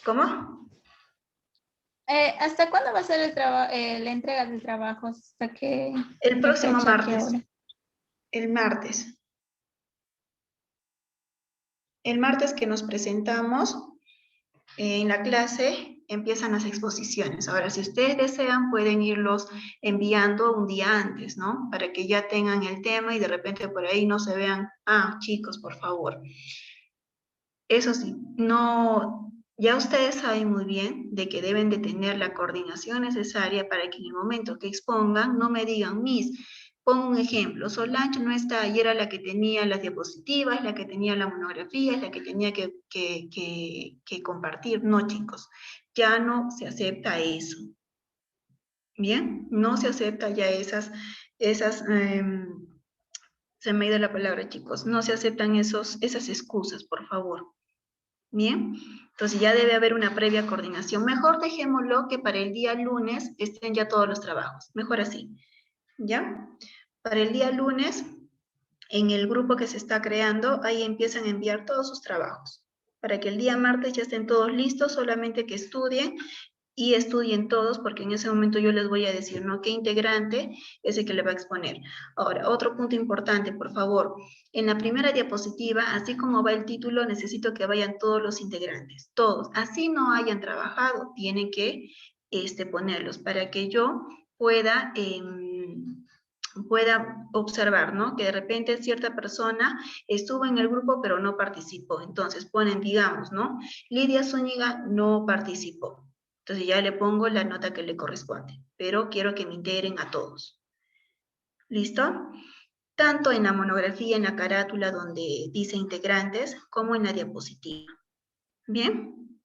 ¿Cómo? ¿Hasta cuándo va a ser la entrega del trabajo? ¿Hasta qué? El próximo fecha, martes. qué hora? El martes. El martes que nos presentamos en la clase empiezan las exposiciones. Ahora, si ustedes desean, pueden irlos enviando un día antes, ¿no? Para que ya tengan el tema y de repente por ahí no se vean, chicos, por favor. Eso sí, no, ya ustedes saben muy bien de que deben de tener la coordinación necesaria para que en el momento que expongan no me digan, Miss, pongo un ejemplo, Solange no está, y era la que tenía las diapositivas, la que tenía la monografía, es la que tenía que compartir. No, chicos, ya no se acepta eso. Bien, no se acepta ya esas se me ha ido la palabra, chicos, no se aceptan esas excusas, por favor. Bien, entonces ya debe haber una previa coordinación. Mejor dejémoslo que para el día lunes estén ya todos los trabajos. Mejor así, ¿ya? Para el día lunes, en el grupo que se está creando, ahí empiezan a enviar todos sus trabajos. Para que el día martes ya estén todos listos, solamente que estudien y estudien todos, porque en ese momento yo les voy a decir, ¿no? ¿Qué integrante es el que le va a exponer? Ahora, otro punto importante, por favor. En la primera diapositiva, así como va el título, necesito que vayan todos los integrantes, todos. Así no hayan trabajado, tienen que ponerlos para que yo pueda observar, ¿no? Que de repente cierta persona estuvo en el grupo pero no participó. Entonces ponen, digamos, ¿no? Lidia Zúñiga no participó. Entonces ya le pongo la nota que le corresponde, pero quiero que me integren a todos. ¿Listo? Tanto en la monografía, en la carátula donde dice integrantes, como en la diapositiva. ¿Bien?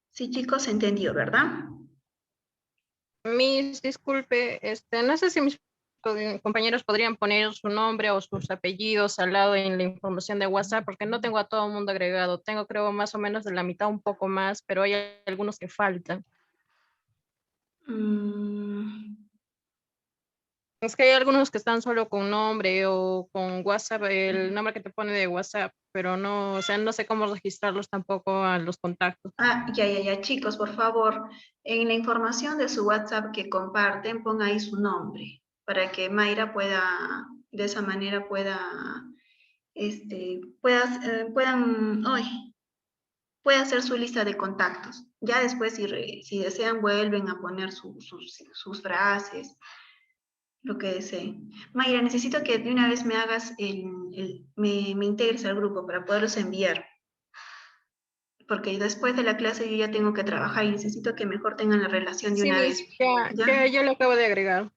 Sí, chicos, se entendió, ¿verdad? Miss, disculpe, no sé si mis compañeros podrían poner su nombre o sus apellidos al lado en la información de WhatsApp, porque no tengo a todo el mundo agregado. Tengo, creo, más o menos de la mitad, un poco más, pero hay algunos que faltan. Es que hay algunos que están solo con nombre o con WhatsApp, el nombre que te pone de WhatsApp, pero no, o sea, no sé cómo registrarlos tampoco a los contactos. Ya, chicos, por favor, en la información de su WhatsApp que comparten, ponga ahí su nombre, para que Mayra pueda, de esa manera pueda hacer su lista de contactos. Ya después, si desean, vuelven a poner sus frases, lo que deseen. Mayra, necesito que de una vez me hagas, me integres al grupo para poderlos enviar. Porque después de la clase yo ya tengo que trabajar y necesito que mejor tengan la relación de una vez. Ya, yo lo acabo de agregar.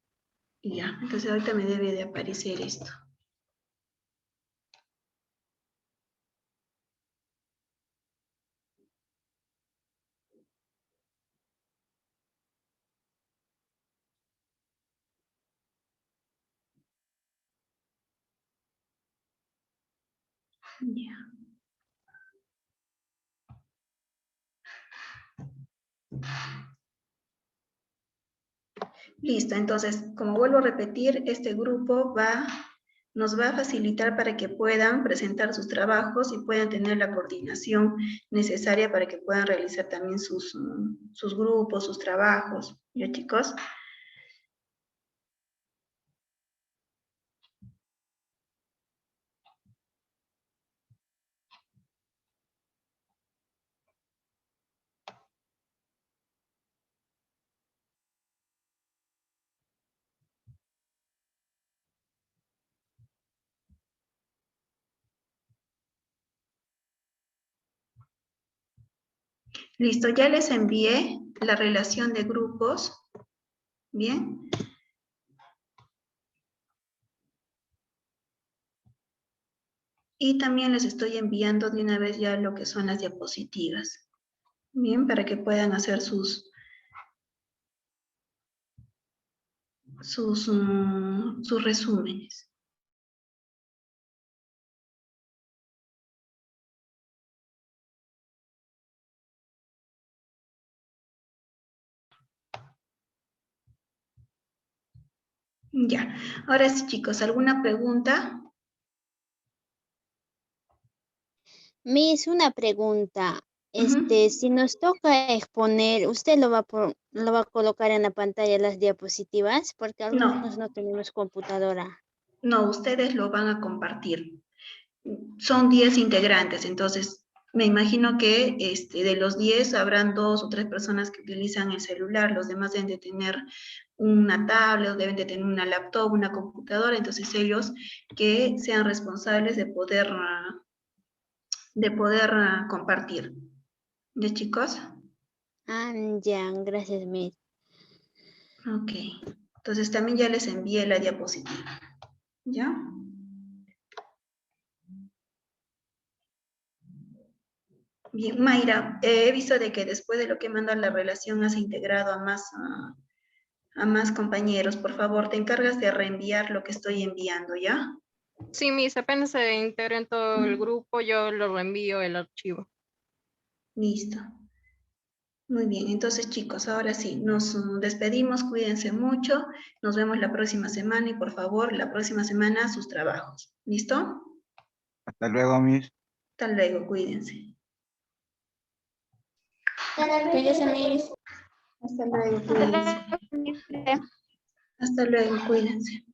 Ya, entonces ahorita me debe de aparecer esto. Ya. Listo, entonces, como vuelvo a repetir, este grupo nos va a facilitar para que puedan presentar sus trabajos y puedan tener la coordinación necesaria para que puedan realizar también sus grupos, sus trabajos. ¿Ya, chicos? Listo, ya les envié la relación de grupos. Bien. Y también les estoy enviando de una vez ya lo que son las diapositivas. Bien, para que puedan hacer sus resúmenes. Ya, ahora sí chicos, ¿alguna pregunta? Miss, una pregunta. Si nos toca exponer, ¿usted lo va a colocar en la pantalla las diapositivas? Porque algunos no tenemos computadora. No, ustedes lo van a compartir. Son 10 integrantes, entonces me imagino que de los 10 habrán 2 o 3 personas que utilizan el celular, los demás deben de tener una tablet, deben de tener una laptop, una computadora, entonces ellos que sean responsables de poder compartir. ¿Ya chicos? Ah, ya, gracias, Miss. Ok, entonces también ya les envié la diapositiva. ¿Ya? Bien, Mayra, he visto de que después de lo que manda la relación has integrado a más compañeros. Por favor, te encargas de reenviar lo que estoy enviando, ¿ya? Sí, Miss, apenas se integra en todo el grupo, yo lo reenvío el archivo. Listo. Muy bien, entonces chicos, ahora sí, nos despedimos, cuídense mucho, nos vemos la próxima semana y por favor, la próxima semana sus trabajos. ¿Listo? Hasta luego, Miss. Hasta luego, cuídense. Cuídese, Miss. Hasta luego, cuídense. Hasta luego, cuídense.